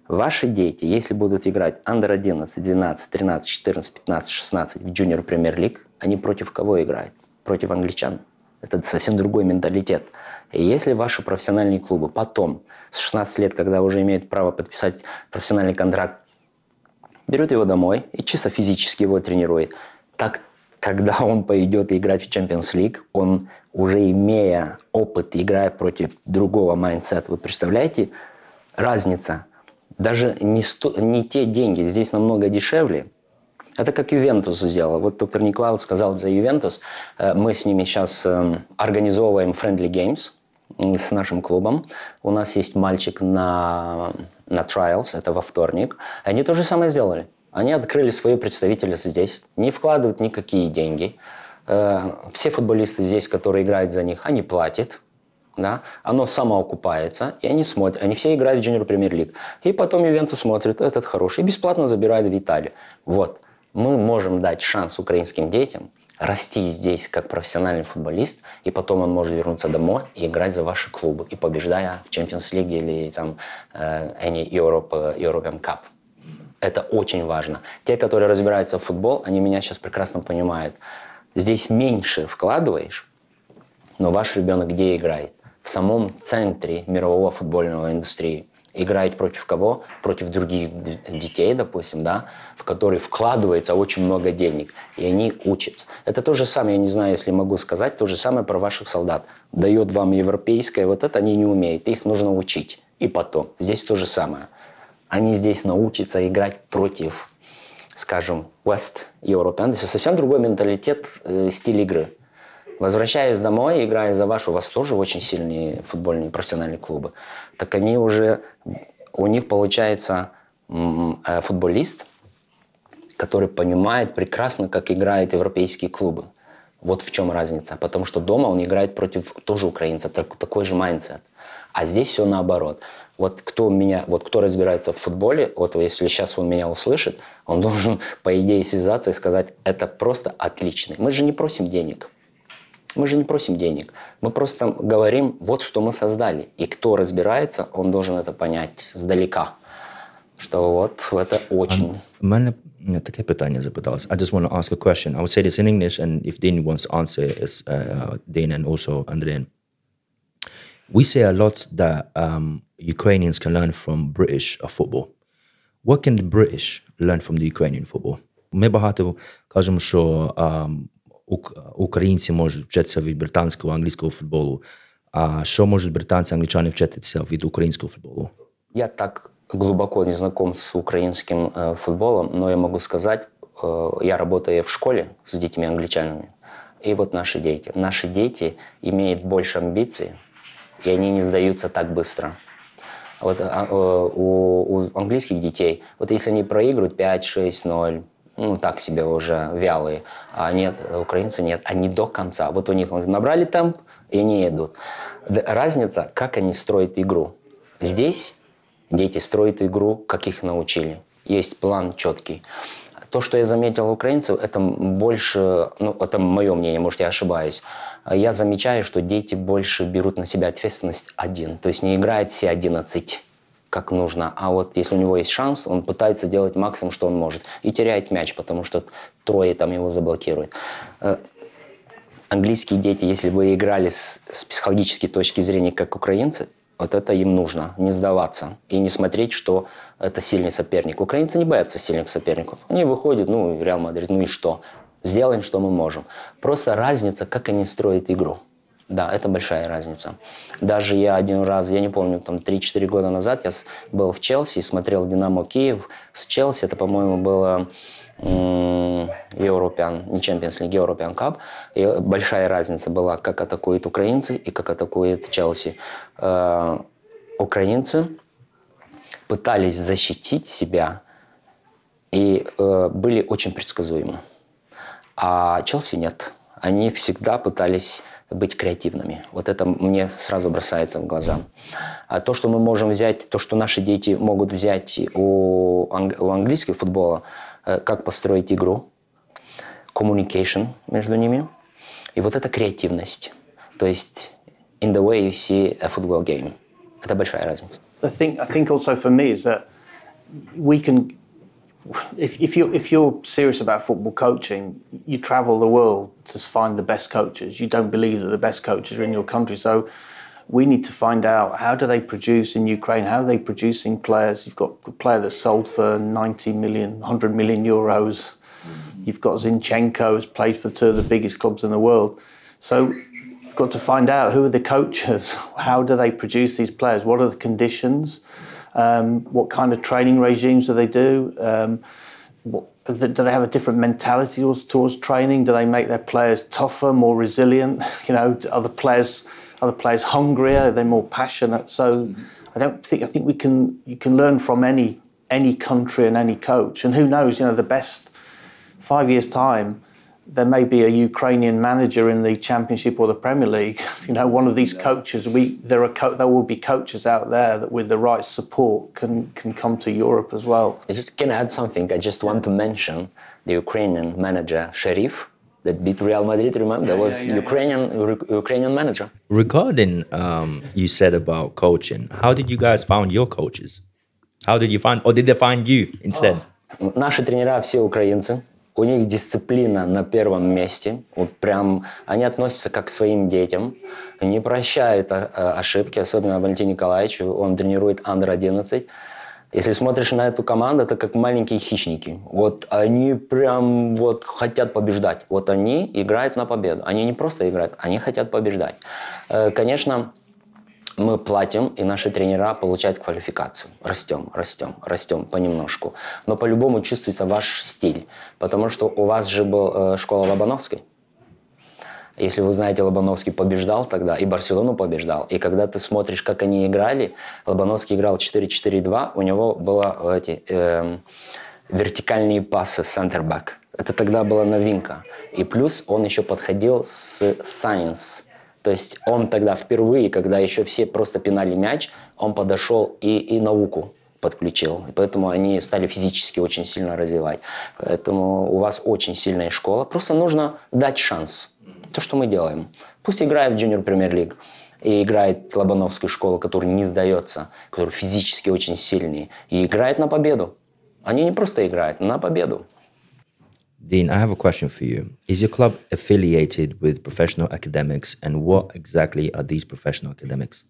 Ваши дети, если будут играть Under 11, 12, 13, 14, 15, 16 в Junior Premier League, они против кого играют? Против англичан. Это совсем другой менталитет. И если ваши профессиональные клубы потом, с 16 лет, когда уже имеют право подписать профессиональный контракт, берут его домой и чисто физически его тренирует, так когда он пойдет играть в Champions League, он уже имея опыт, играя против другого майндсета, вы представляете, разница. Даже не те деньги, здесь намного дешевле. Это как Ювентус сделал. Вот доктор Ніка Вайлда сказал за Ювентус. Мы с ними сейчас организовываем friendly games с нашим клубом. У нас есть мальчик на trials, это во вторник. Они то же самое сделали. Они открыли свои представительства здесь, не вкладывают никакие деньги. Все футболисты здесь, которые играют за них, они платят. Да? Оно самоокупается, и они смотрят. Они все играют в Junior Premier League. И потом Ювентус смотрит, этот хороший, и бесплатно забирает в Италию. Вот. Мы можем дать шанс украинским детям расти здесь как профессиональный футболист, и потом он может вернуться домой и играть за ваши клубы, и побеждая в Champions League или там any European Cup. Это очень важно. Те, которые разбираются в футбол, они меня сейчас прекрасно понимают. Здесь меньше вкладываешь, но ваш ребенок где играет? В самом центре мирового футбольного индустрии. Играет против кого? Против других детей, допустим, да, в которые вкладывается очень много денег, и они учатся. Это то же самое, я не знаю, если могу сказать, то же самое про ваших солдат. Дает вам европейское, вот это они не умеют, их нужно учить. И потом, здесь то же самое. Они здесь научатся играть против, скажем, West European. Это совсем другой менталитет, стиль игры. Возвращаясь домой, играя за вашу, у вас тоже очень сильные футбольные профессиональные клубы, так они уже, у них получается футболист, который понимает прекрасно, как играют европейские клубы. Вот в чем разница. Потому что дома он играет против тоже украинца, такой же майндсет. А здесь все наоборот. Вот кто разбирается в футболе, вот если сейчас он меня услышит, он должен, по идее, связаться и сказать, это просто отлично. Мы же не просим денег. Мы просто говорим, вот что мы создали. И кто разбирается, он должен это понять сдалека. Что вот это очень... У мене таке питання запиталось. I just want to ask a question. I will say this in English, and if Dean wants to answer it, it's Dean and also Andrej. We say a lot that Ukrainians can learn from British football. What can the British learn from the Ukrainian football? Ми багато кажемо, що українці можуть вчитися від британського, англійського футболу. А що можуть британці, англічани вчитися від українського футболу? Я так глубоко не знаком с украинским футболом, но я могу сказать, я работаю в школе с детьми-англичанами, и вот наши дети. Наши дети имеют больше амбиций, и они не сдаются так быстро. Вот у английских детей, вот если они проигрывают 5-6-0, ну так себе уже вялые, а нет, украинцы нет, они до конца. Вот у них набрали темп, и они идут. Разница, как они строят игру. Здесь дети строят игру, как их научили. Есть план четкий. То, что я заметил у украинцев, это больше, ну, это мое мнение, может, я ошибаюсь. Я замечаю, что дети больше берут на себя ответственность один. То есть не играют все 11, как нужно. А вот если у него есть шанс, он пытается делать максимум, что он может. И теряет мяч, потому что трое там его заблокируют. Английские дети, если бы играли с психологической точки зрения, как украинцы, вот это им нужно, не сдаваться и не смотреть, что это сильный соперник. Украинцы не боятся сильных соперников. Они выходят, ну, Реал Мадрид, ну и что? Сделаем, что мы можем. Просто разница, как они строят игру. Да, это большая разница. Даже я один раз, я не помню, там 3-4 года назад я был в Челси и смотрел «Динамо Киев». С Челси это, по-моему, было European, не Champions League, European Cup. И большая разница была, как атакуют украинцы и как атакует Челси. Украинцы пытались защитить себя и были очень предсказуемы. А Челси нет. Они всегда пытались быть креативными. Вот это мне сразу бросается в глаза. А то, что мы можем взять, то, что наши дети могут взять у английского футбола, как построить игру, communication между ними, и вот эта креативность. То есть in the way you see a football game. Это большая разница. I think also for me is that we can, if you're serious about football coaching, you travel the world to find the best coaches. You don't believe that the best coaches are in your country, so we need to find out, how do they produce in Ukraine? How are they producing players? You've got a player that's sold for 90 million, 100 million euros. You've got Zinchenko, who's played for two of the biggest clubs in the world. So you've got to find out, who are the coaches? How do they produce these players? What are the conditions? What kind of training regimes do they do? Do they have a different mentality towards training? Do they make their players tougher, more resilient? You know, are the players hungrier? Are they more passionate? So I think you can learn from any country and any coach. And who knows, you know, the best 5 years' time, there may be a Ukrainian manager in the Championship or the Premier League. You know, one of these coaches, there will be coaches out there that with the right support can come to Europe as well. I just can add something. I just want to mention the Ukrainian manager, Sharif, that beat Real Madrid, remember? That was Ukrainian manager. Regarding, you said about coaching, how did you guys find your coaches? How did you find, or did they find you instead? Наши тренера все украинцы. У них дисциплина на первом месте. Вот прям они относятся как к своим детям. Не прощают ошибки, особенно Валентин Николаевич. Он тренирует Under-11. Если смотришь на эту команду, это как маленькие хищники. Вот они прям вот хотят побеждать. Вот они играют на победу. Они не просто играют, они хотят побеждать. Конечно, мы платим, и наши тренера получают квалификацию. Растем понемножку. Но по-любому чувствуется ваш стиль. Потому что у вас же была школа Лобановской. Если вы знаете, Лобановский побеждал тогда, и Барселону побеждал. И когда ты смотришь, как они играли, Лобановский играл 4-4-2, у него были вертикальные пасы, центр-бэк. Это тогда была новинка. И плюс он еще подходил с science. То есть он тогда впервые, когда еще все просто пинали мяч, он подошел и науку подключил. И поэтому они стали физически очень сильно развивать. Поэтому у вас очень сильная школа. Просто нужно дать шанс. То, что мы делаем. Пусть играет в Junior Premier League и играет в Лобановскую школу, которая не сдается, которая физически очень сильные, и играет на победу. Они не просто играют, на победу. Dean, I have a question for you. Is your club affiliated with professional academics, and what exactly are these professional academics?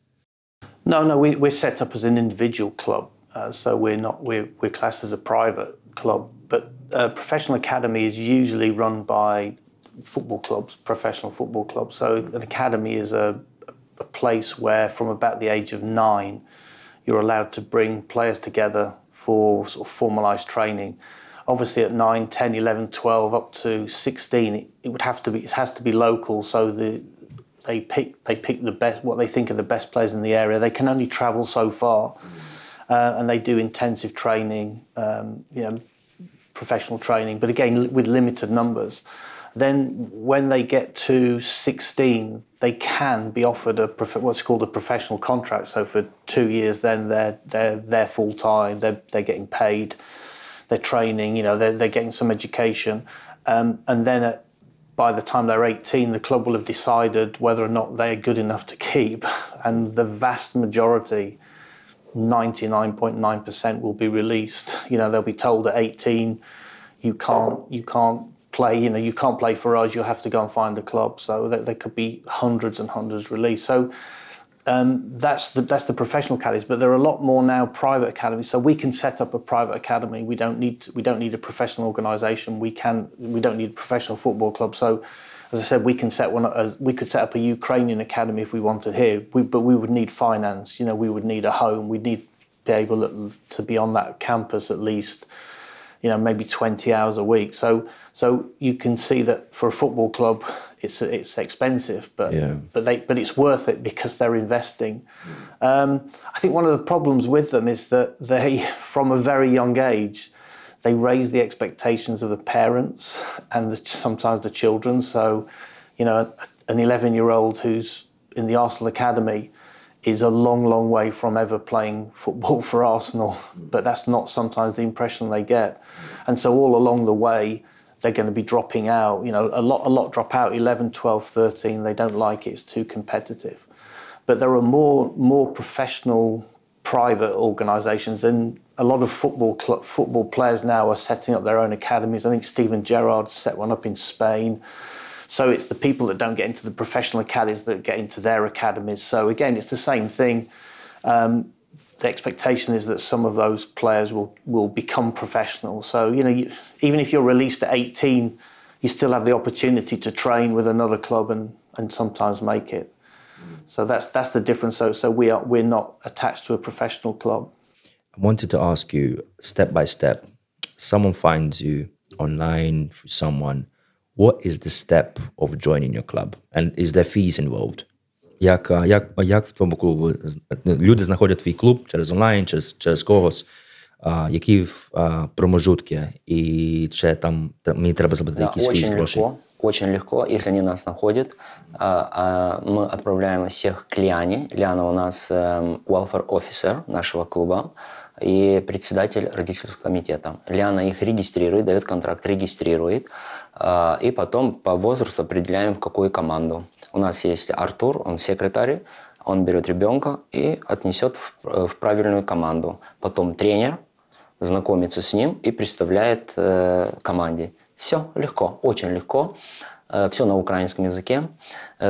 No, we're set up as an individual club, so we're classed as a private club. But professional academy is usually run by football clubs, professional football clubs. So an academy is a place where, from about the age of 9, you're allowed to bring players together for sort of formalised training. obviously at 9, 10, 11, 12, up to 16, it has to be local. So they pick the best, what they think are the best players in the area. They can only travel so far, and they do intensive training, professional training, but again with limited numbers. Then when they get to 16, they can be offered what's called a professional contract. So for 2 years, then they're full time. They're getting paid. They're training. They're getting some education, and then by the time they're 18, the club will have decided whether or not they're good enough to keep, and the vast majority, 99.9%, will be released. They'll be told at 18, you can't play. You can't play for us. You'll have to go and find a club. So there could be hundreds and hundreds released. So that's the professional academies. But there are a lot more now private academies. So we can set up a private academy. We don't need a professional organisation. We don't need a professional football club. So, as I said, we can we could set up a Ukrainian academy if we wanted here. But we would need finance. We would need a home. We'd need to be able to be on that campus at least, maybe 20 hours a week. So you can see that for a football club, it's expensive, but it's worth it because they're investing. I think one of the problems with them is that they, from a very young age, they raise the expectations of the parents and sometimes the children. So, an 11-year-old who's in the Arsenal academy is a long, long way from ever playing football for Arsenal, but that's not sometimes the impression they get. And so all along the way, they're going to be dropping out. A lot drop out, 11, 12, 13. They don't like it. It's too competitive. But there are more professional private organisations, and a lot of football players now are setting up their own academies. I think Steven Gerrard set one up in Spain. So it's the people that don't get into the professional academies that get into their academies. So again, it's the same thing. The expectation is that some of those players will become professional. So, even if you're released at 18, you still have the opportunity to train with another club and sometimes make it. So that's the difference. So we're not attached to a professional club. I wanted to ask you, step by step, someone finds you online through someone. What is the step of joining your club? And is there fees involved? Як в твоєму клубу люди знаходять твій клуб через онлайн, через когось, які промежутки, і чи там мені треба заплатити якісь фіз гроші? Очень легко, если они нас находят. Мы отправляем всех к Лиане. Лиана у нас welfare officer нашего клуба и председатель родительского комитета. Лиана их регистрирует, дает контракт, регистрирует, и потом по возрасту определяем, в какую команду. У нас есть Артур, он секретарь, он берет ребенка и отнесет в правильную команду. Потом тренер знакомится с ним и представляет команде. Все легко, очень легко. Все на украинском языке.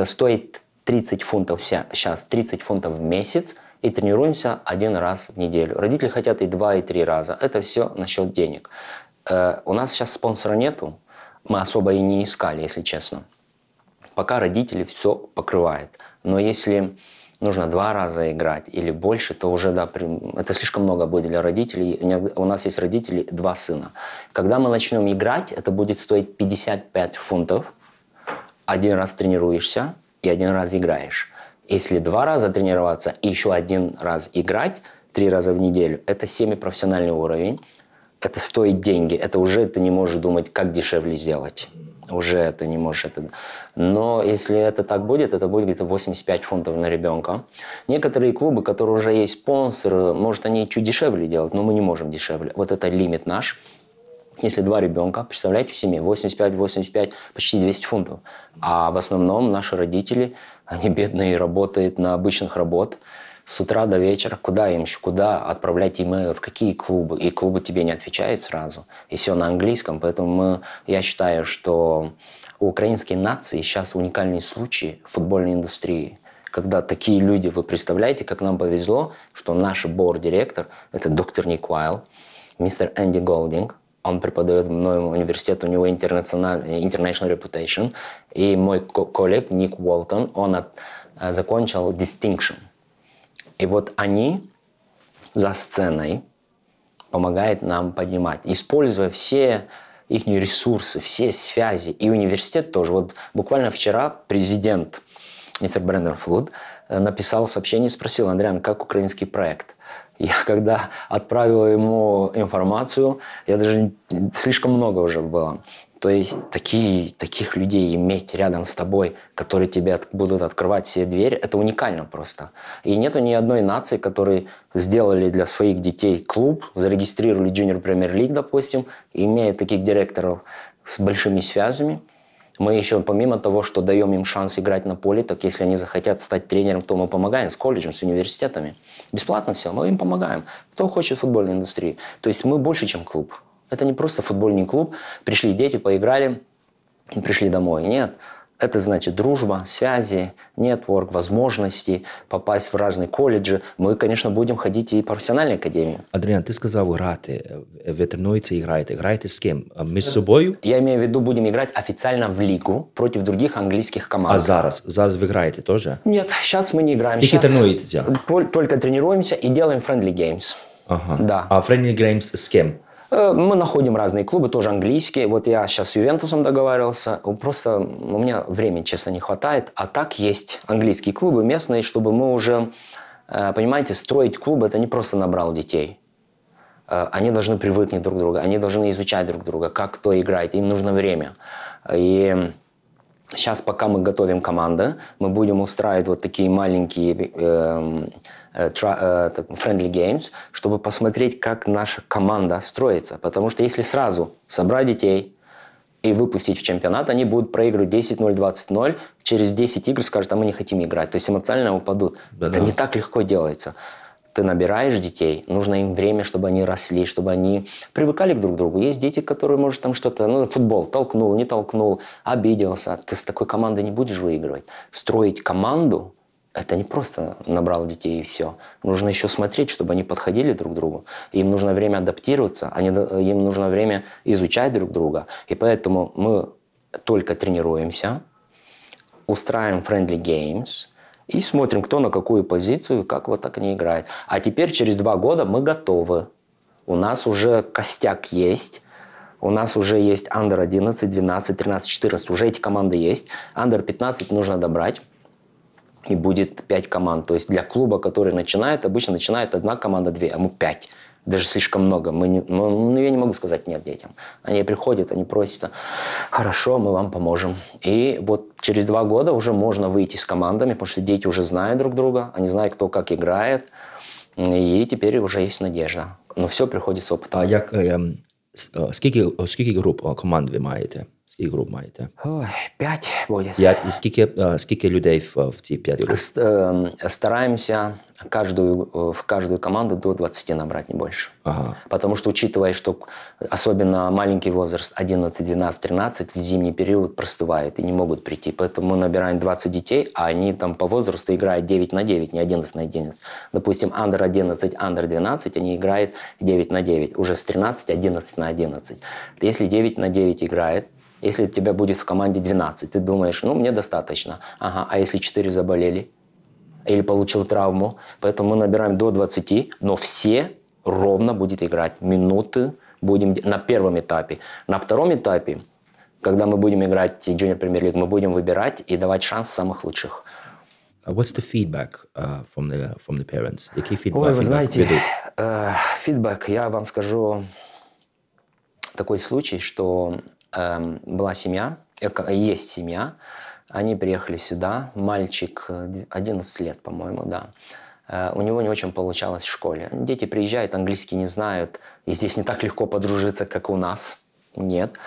Стоит 30 фунтов сейчас, 30 фунтов в месяц, и тренируемся 1 раз в неделю. Родители хотят и 2, и 3 раза. Это все насчет денег. У нас сейчас спонсора нету. Мы особо и не искали, если честно. Пока родители все покрывают. Но если нужно 2 раза играть или больше, то уже это слишком много будет для родителей. У нас есть родители, 2 сына. Когда мы начнем играть, это будет стоить 55 фунтов. 1 раз тренируешься и 1 раз играешь. Если 2 раза тренироваться и еще 1 раз играть, 3 раза в неделю, это семипрофессиональный уровень. Это стоит деньги. Это уже ты не можешь думать, как дешевле сделать. Уже это не можешь. Но если это так будет, это будет где-то 85 фунтов на ребенка. Некоторые клубы, которые уже есть спонсоры, может, они чуть дешевле делают, но мы не можем дешевле. Вот это лимит наш. Если 2 ребенка, представляете, в семье 85, почти 200 фунтов. А в основном наши родители, они бедные, работают на обычных работах. С утра до вечера, куда отправлять имейл, в какие клубы, и клубы тебе не отвечают сразу, и все на английском, поэтому я считаю, что у украинской нации сейчас уникальный случай в футбольной индустрии, когда такие люди, вы представляете, как нам повезло, что наш борд-директор, это доктор Ніка Вайлда, мистер Энди Голдинг, он преподает в моем университете, у него international reputation, и мой коллег Ник Уолтон, он закончил distinction. И вот они за сценой помогает нам поднимать, используя все их ресурсы, все связи. И университет тоже. Вот буквально вчера президент мистер Брендер Флуд написал сообщение и спросил: Андриан, как украинский проект? Я когда отправил ему информацию, я даже слишком много уже было. То есть таких людей иметь рядом с тобой, которые тебе будут открывать все двери, это уникально просто. И нету ни одной нации, которые сделали для своих детей клуб, зарегистрировали Junior Premier League, допустим, имея таких директоров с большими связями. Мы еще, помимо того, что даем им шанс играть на поле, так если они захотят стать тренером, то мы помогаем с колледжем, с университетами. Бесплатно все, мы им помогаем. Кто хочет в футбольной индустрии. То есть мы больше, чем клуб. Это не просто футбольный клуб. Пришли дети, поиграли и пришли домой. Нет. Это значит дружба, связи, нетворк, возможности попасть в разные колледжи. Мы, конечно, будем ходить и в профессиональные академии. Адріан, ти сказав грати. Ви тренуєтеся і граєте. Граєте з ким? Між собою? Я имею в виду, будем играть официально в лигу против других английских команд. А зараз? Зараз ви граєте теж? Нет, сейчас мы не играем. Тільки тренуєтеся? Только тренируемся и делаем friendly games. Ага. Да. А friendly games з ким? Мы находим разные клубы, тоже английские. Вот я сейчас с Ювентусом договаривался. Просто у меня времени, честно, не хватает. А так есть английские клубы местные, чтобы мы уже, понимаете, строить клубы, это не просто набрал детей. Они должны привыкнуть друг к другу, они должны изучать друг друга, как кто играет, им нужно время. И сейчас, пока мы готовим команды, мы будем устраивать вот такие маленькие friendly games, чтобы посмотреть, как наша команда строится. Потому что если сразу собрать детей и выпустить в чемпионат, они будут проигрывать 10-0, 20-0, через 10 игр скажут, а мы не хотим играть. То есть эмоционально упадут. Это не так легко делается. Ты набираешь детей, нужно им время, чтобы они росли, чтобы они привыкали друг к другу. Есть дети, которые, может, там что-то, футбол, толкнул, не толкнул, обиделся. Ты с такой командой не будешь выигрывать. Строить команду – это не просто набрал детей и все. Нужно еще смотреть, чтобы они подходили друг к другу. Им нужно время адаптироваться, им нужно время изучать друг друга. И поэтому мы только тренируемся, устраиваем friendly games и смотрим, кто на какую позицию, как вот так они играют. А теперь через 2 года мы готовы. У нас уже костяк есть. У нас уже есть Under 11, 12, 13, 14. Уже эти команды есть. Under 15 нужно добрать. И будет 5 команд. То есть для клуба, который начинает, обычно начинает 1 команда, 2, а мы 5. Даже слишком много. Я не могу сказать нет детям. Они приходят, они просятся, хорошо, мы вам поможем. И вот через 2 года уже можно выйти с командами, потому что дети уже знают друг друга, они знают, кто как играет. И теперь уже есть надежда. Но все приходит с опытом. А скільки груп команд ви маєте? Скільки груп маєте? 5 будет. 5. І скільки людей в ці 5 груп? Стараемся в каждую команду до 20 набрать, не больше. Ага. Потому что, учитывая, что особенно маленький возраст 11, 12, 13 в зимний период простывает и не могут прийти. Поэтому мы набираем 20 детей, а они там по возрасту играют 9 на 9, не 11 на 11. Допустим, Under 11, Under 12, они играют 9 на 9. Уже с 13, 11 на 11. Если 9 на 9 играет, если у тебя будет в команде 12, ты думаешь, мне достаточно. Ага, а если 4 заболели? Или получил травму? Поэтому мы набираем до 20, но все ровно будет играть. Минуты будем на первом этапе. На втором этапе, когда мы будем играть Junior Premier League, мы будем выбирать и давать шанс самых лучших. What's the feedback from the parents? Який фідбек? Ой, вы знаете, фидбэк, я вам скажу такой случай, что была семья, есть семья, они приехали сюда, мальчик 11 лет, по-моему, да. У него не очень получалось в школе. Дети приезжают, английский не знают, и здесь не так легко подружиться, как у нас. Нет.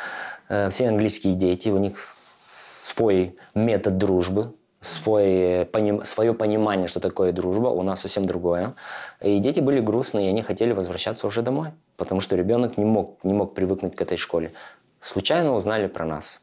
Все английские дети, у них свой метод дружбы, свое понимание, что такое дружба, у нас совсем другое. И дети были грустные, и они хотели возвращаться уже домой, потому что ребенок не мог привыкнуть к этой школе. Случайно узнали про нас.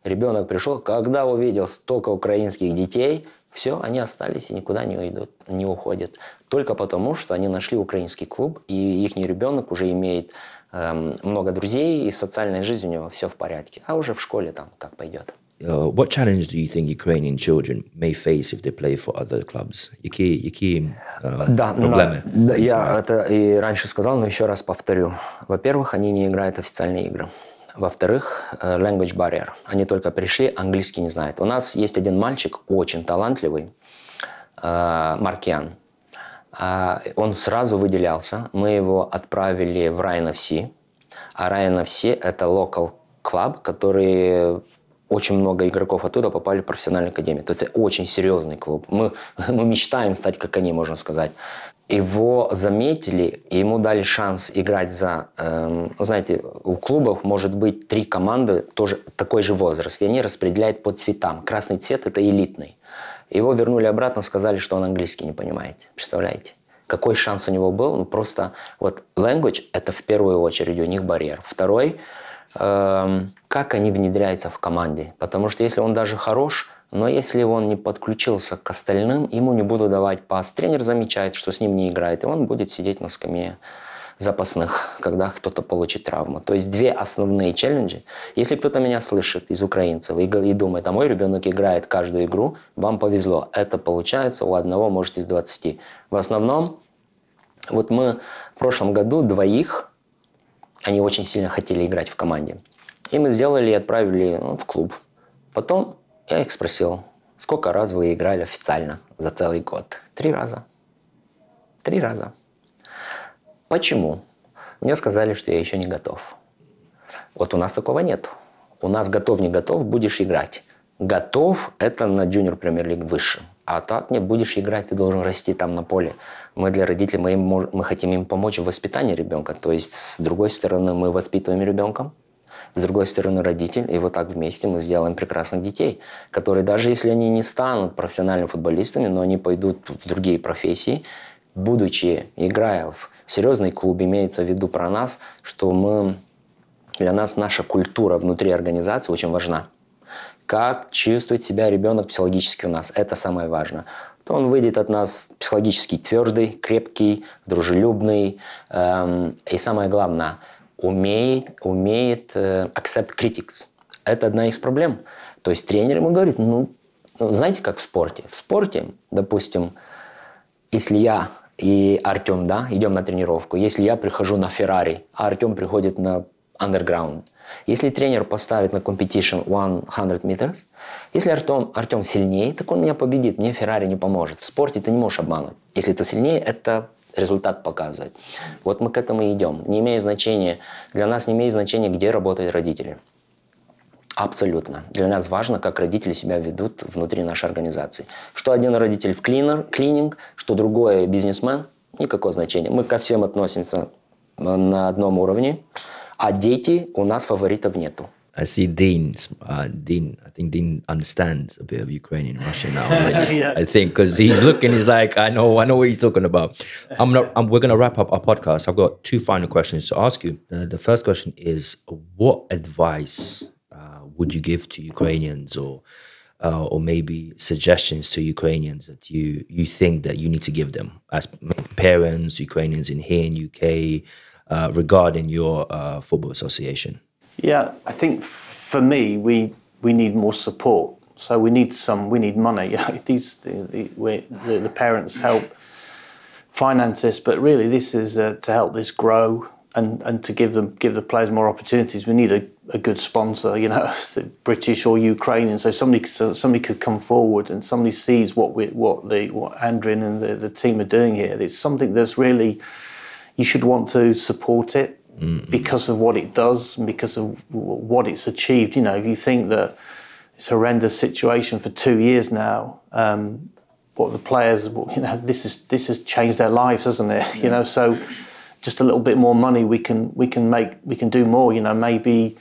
Ребенок пришел, когда увидел столько украинских детей, все, они остались и никуда не уходят. Только потому, что они нашли украинский клуб, и их ребенок уже имеет много друзей, и социальная жизнь у него все в порядке. А уже в школе там как пойдет. what challenge do you think Ukrainian children may face if they play for other clubs? Какие проблемы? Да, я это и раньше сказал, но еще раз повторю. Во-первых, они не играют официальные игры. Во-вторых, language barrier. Они только пришли, английский не знают. У нас есть один мальчик, очень талантливый, Маркиан. Он сразу выделялся. Мы его отправили в Ryan FC. А Ryan FC – это local club, который... Очень много игроков оттуда попали в профессиональную академию. То есть это очень серьезный клуб. Мы мечтаем стать как они, можно сказать. Его заметили, и ему дали шанс играть за... знаете, у клубов может быть 3 команды, тоже такой же возраст, и они распределяют по цветам. Красный цвет – это элитный. Его вернули обратно, сказали, что он английский не понимает. Представляете? Какой шанс у него был? Ну, просто вот language – это в первую очередь у них барьер. Второй – как они внедряются в команде. Потому что если он даже хорош, но если он не подключился к остальным, ему не будут давать пас. Тренер замечает, что с ним не играет, и он будет сидеть на скамье запасных, когда кто-то получит травму. То есть 2 основные челленджи. Если кто-то меня слышит из украинцев и думает, а мой ребенок играет каждую игру, вам повезло. Это получается у одного, может, из 20. В основном, вот мы в прошлом году 2 они очень сильно хотели играть в команде. И мы сделали и отправили в клуб. Потом я их спросил, сколько раз вы играли официально за целый год? 3 раза. 3 раза. Почему? Мне сказали, что я еще не готов. Вот у нас такого нет. У нас готов, не готов, будешь играть. Готов – это на Junior Premier League выше. А так нет, будешь играть, ты должен расти там на поле. Мы для родителей, мы хотим им помочь в воспитании ребенка. То есть, с другой стороны, мы воспитываем ребенка, с другой стороны, родитель. И вот так вместе мы сделаем прекрасных детей, которые даже если они не станут профессиональными футболистами, но они пойдут в другие профессии, будучи, играя в серьезный клуб, имеется в виду про нас, что для нас наша культура внутри организации очень важна. Как чувствует себя ребенок психологически у нас. Это самое важное. То он выйдет от нас психологически твердый, крепкий, дружелюбный. И самое главное, умеет accept critics. Это одна из проблем. То есть тренер ему говорит, знаете, как в спорте? В спорте, допустим, если я и Артем, идем на тренировку, если я прихожу на Феррари, а Артем приходит на Underground, если тренер поставит на competition 100 meters, если Артем сильнее, так он меня победит, мне Феррари не поможет. В спорте ты не можешь обмануть. Если ты сильнее, это результат показывает. Вот мы к этому и идем. Для нас не имеет значения, где работают родители. Абсолютно. Для нас важно, как родители себя ведут внутри нашей организации. Что один родитель в клининг, что другой бизнесмен, никакого значения. Мы ко всем относимся на одном уровне. А дети, у нас фаворитов нету. I see Dean. I think Dean understands a bit of Ukrainian and Russian now already. Yeah. I think because he's looking, he's like, I know what he's talking about. We're going to wrap up our podcast. I've got 2 final questions to ask you. The first question is, what advice would you give to Ukrainians, or maybe suggestions to Ukrainians that you think that you need to give them as parents, Ukrainians in here in UK, regarding your football association? Yeah, I think for me, we need more support. So we need money. The parents help finance this, but really this is to help this grow and to give the players more opportunities. We need a good sponsor, British or Ukrainian, so somebody could come forward and somebody sees what Andrin and the team are doing here. It's something that's really, you should want to support it. Mm-hmm. Because of what it does and because of what it's achieved. If you think that it's a horrendous situation for 2 years now, what the players, this has changed their lives, hasn't it? Yeah. So just a little bit more money, we can do more. Maybe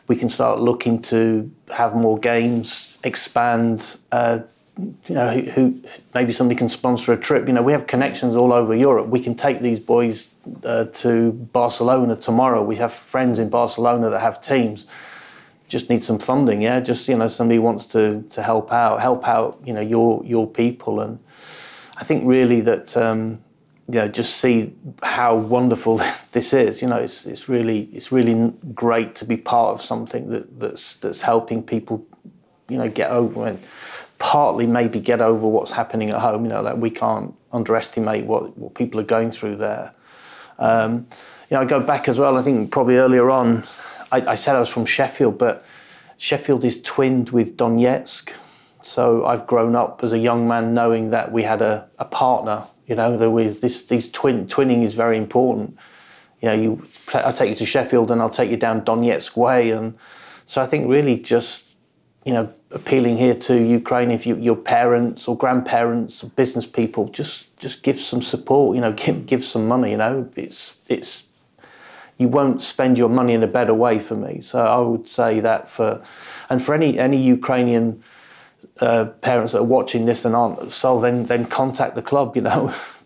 we can start looking to have more games, expand. Maybe somebody can sponsor a trip. We have connections all over Europe. We can take these boys to Barcelona tomorrow. We have friends in Barcelona that have teams. Just need some funding, yeah. Just somebody wants to help out. Your people, and I think really that just see how wonderful this is. It's really great to be part of something that's helping people get over and partly maybe get over what's happening at home. That we can't underestimate what people are going through there. I go back as well. I think probably earlier on, I said I was from Sheffield, but Sheffield is twinned with Donetsk. So I've grown up as a young man knowing that we had a partner. There was these twinning is very important. I'll take you to Sheffield and I'll take you down Donetsk way. And so I think really just, appealing here to Ukraine, if your parents or grandparents or business people, just give some support, give some money, it's you won't spend your money in a better way for me. So I would say that for any Ukrainian parents that are watching this and aren't, so then contact the club,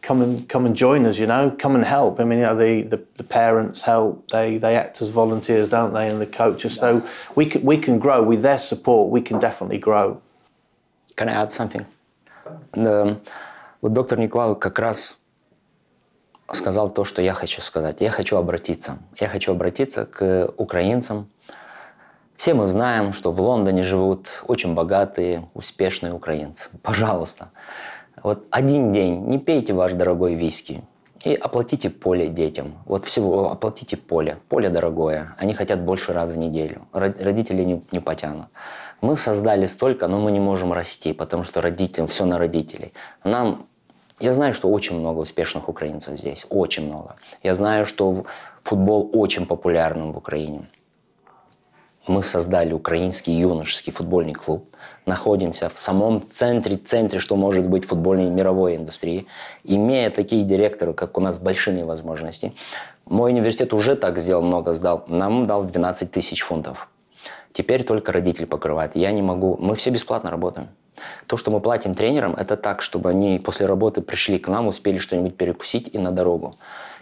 come and join us, come and help. I mean, the parents help, they act as volunteers, don't they, and the coaches. So we can grow with their support. We can definitely grow. Can I add something? Вот доктор Ніка Вайлда как раз сказал то, что я хочу сказать. Я хочу обратиться к украинцам. Все мы знаем, что в Лондоне живут очень богатые, успешные украинцы. Пожалуйста, вот один день не пейте ваш дорогой виски и оплатите поле детям. Вот всего оплатите поле. Поле дорогое. Они хотят больше раз в неделю. Родители не потянут. Мы создали столько, но мы не можем расти, потому что родителям все на родителей. Я знаю, что очень много успешных украинцев здесь. Очень много. Я знаю, что футбол очень популярен в Украине. Мы создали украинский юношеский футбольный клуб. Находимся в самом центре, что может быть футбольной мировой индустрии. Имея такие директоры, как у нас, с большими возможностями. Мой университет уже так сделал, много сдал. Нам дал 12 тысяч фунтов. Теперь только родители покрывают. Я не могу. Мы все бесплатно работаем. То, что мы платим тренерам, это так, чтобы они после работы пришли к нам, успели что-нибудь перекусить и на дорогу.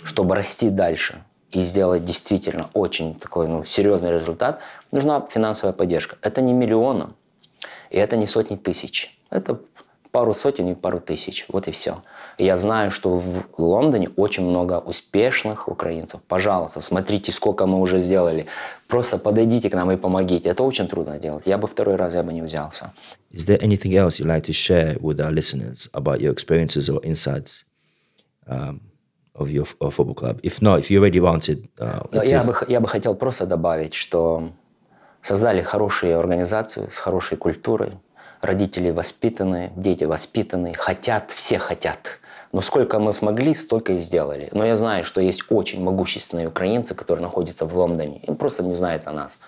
Чтобы расти дальше и сделать действительно очень такой серьезный результат, нужна финансовая поддержка. Это не миллионы, и это не сотни тысяч. Это пару сотен и пару тысяч. Вот и все. И я знаю, что в Лондоне очень много успешных украинцев. Пожалуйста, смотрите, сколько мы уже сделали. Просто подойдите к нам и помогите. Это очень трудно делать. Я бы второй раз не взялся. Is there anything else you'd like to share with our listeners about your experiences or insights of your football club? If not, if you already wanted... Я бы хотел просто добавить, что создали хорошую организацию с хорошей культурой. Родители воспитанные, дети воспитанные, все хотят. Но сколько мы смогли, столько и сделали. Но я знаю, что есть очень могущественные украинцы, которые находятся в Лондоне. Им просто не знают о нас.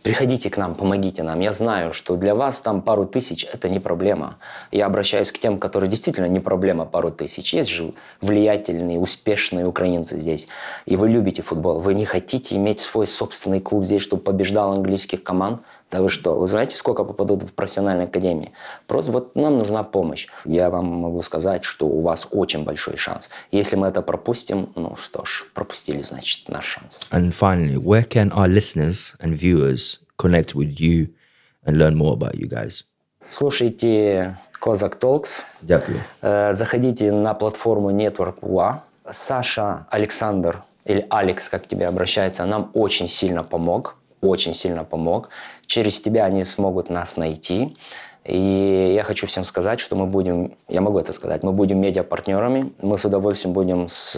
Приходите к нам, помогите нам. Я знаю, что для вас там пару тысяч – это не проблема. Я обращаюсь к тем, которые действительно не проблема пару тысяч. Есть же влиятельные, успешные украинцы здесь. И вы любите футбол. Вы не хотите иметь свой собственный клуб здесь, чтобы побеждал английских команд? Да вы что? Вы знаете, сколько попадут в профессиональной академии? Просто вот нам нужна помощь. Я вам могу сказать, что у вас очень большой шанс. Если мы это пропустим, что ж, пропустили, значит, наш шанс. And finally, where can our listeners and viewers connect with you and learn more about you guys? Слушайте Козак Talks. Дякую. Заходите на платформу Network UA. Саша, Александр, или Алекс, как к тебе обращается, нам очень сильно помог. Очень сильно помог. Через тебя они смогут нас найти. И я хочу всем сказать, что мы будем, я могу это сказать, мы будем медиапартнерами. Мы с удовольствием будем с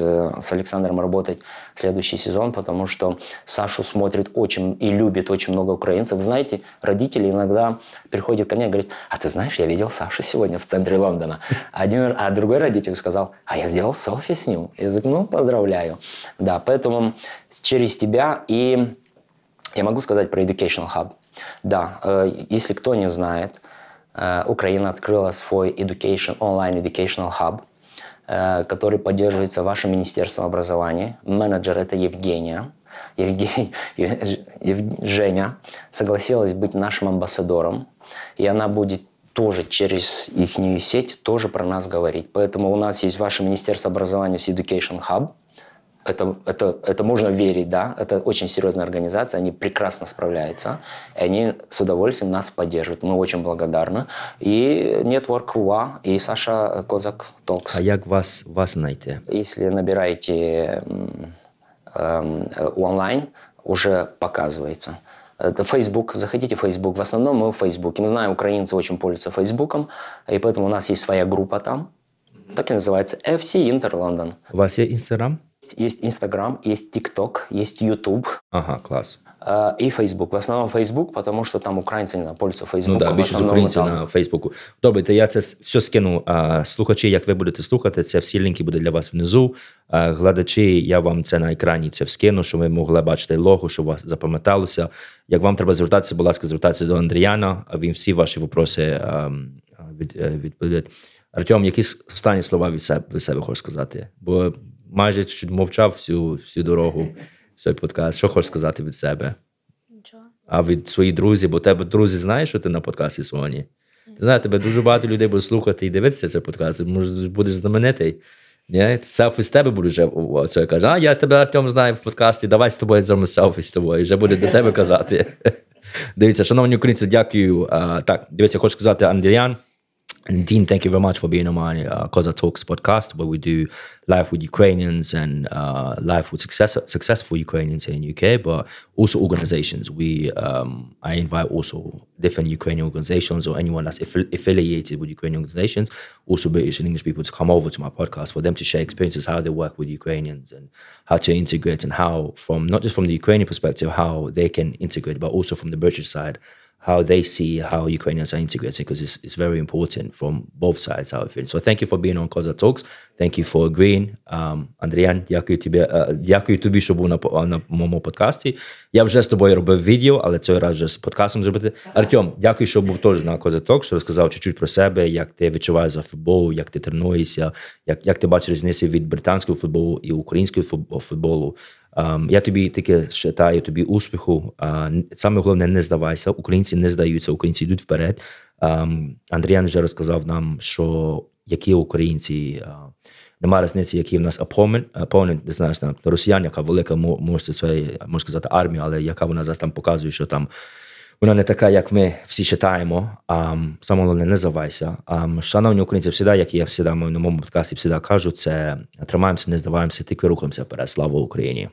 Александром работать в следующий сезон, потому что Сашу смотрит очень и любит очень много украинцев. Знаете, родители иногда приходят ко мне и говорят: а ты знаешь, я видел Сашу сегодня в центре Лондона. А другой родитель сказал: а я сделал селфи с ним. Я говорю: поздравляю. Да, поэтому через тебя. И я могу сказать про Educational Hub. Да, если кто не знает, Украина открыла свой онлайн Educational Hub, который поддерживается вашим Министерством образования. Менеджер – это Евгения. Женя согласилась быть нашим амбассадором, и она будет тоже через их сеть тоже про нас говорить. Поэтому у нас есть ваше Министерство образования с Education Hub. Это можно верить, да, это очень серьезная организация, они прекрасно справляются, и они с удовольствием нас поддерживают, мы очень благодарны. И Network UA, и Саша Козак Talks. А як вас найти? Если набираете онлайн, уже показывается. Это Facebook, заходите в Facebook. В основном мы в Фейсбуке. Мы знаем, украинцы очень пользуются Фейсбуком, и поэтому у нас есть своя группа там. Так и называется FC Inter London. У вас є Інстаграм? Есть Инстаграм, есть ТикТок, есть Ютуб. Ага, клас. И Фейсбук. В основном Фейсбук, потому что там українці не пользуються Фейсбуком. Ну так, більшість українців на Фейсбуку. Добре, то я це все скину. Слухачі, як ви будете слухати, це всі лінки будуть для вас внизу. Глядачі, я вам це на екрані це скину, щоб ви могли бачити лого, щоб у вас запам'яталося. Як вам треба звертатися, будь ласка, звертайтеся до Андріяна, він всі ваші вопроси відповідає. Артем, які останні слова від себе хочеш сказати? Бо майже чуть мовчав всю дорогу, цей подкаст. Що хочеш сказати від себе? Нічого. А від своїх друзів? Бо тебе друзі знають, що ти на подкасті сьогодні? Ти знаєш, тебе дуже багато людей буде слухати і дивитися цей подкаст. Ти будеш знаменитий. Селфі з тебе буде вже. Це каже, я тебе, Артем, знаю в подкасті, давай з тобою зробимо селфі з тобою. Вже буде до тебе казати. Дивіться, шановні українці, дякую. Так, дивіться, хочу сказати, Андріян. And Dean, thank you very much for being on my Koza Talks podcast, where we do live with Ukrainians and live with successful Ukrainians here in UK, but also organizations. I invite also different Ukrainian organizations or anyone that's affiliated with Ukrainian organizations, also British and English people, to come over to my podcast for them to share experiences, how they work with Ukrainians and how to integrate, and how, from not just from the Ukrainian perspective, how they can integrate, but also from the British side, how they see how Ukrainians are integrated, because it's very important from both sides how it feels. So thank you for being on Koza Talks. Thank you for agreeing. Андріян, дякую тобі, що був на моєму подкасті. Я вже з тобою робив відео, але цей раз вже з подкастом зробити. Артем, дякую, що був теж на Koza Talks, що розказав чуть-чуть про себе, як ти відчуваєш за футбол, як ти тренуєшся, як ти бачиш різницю від британського футболу і українського футболу. Я тобі таке вважаю, тобі успіху. Саме головне, не здавайся. Українці не здаються, українці йдуть вперед. Андріян вже розказав нам, що які українці, немає різниці, які в нас opponent, ти знаєш, там, росіян, яка велика, можна сказати, армія, але яка вона зараз там показує, що там вона не така, як ми всі вважаємо. Саме головне, не здавайся. Шановні українці, завжди, як я завжди на моєму подкасті завжди кажу, це тримаємося, не здаваємося, тільки рухаємося вперед. Слава Україні!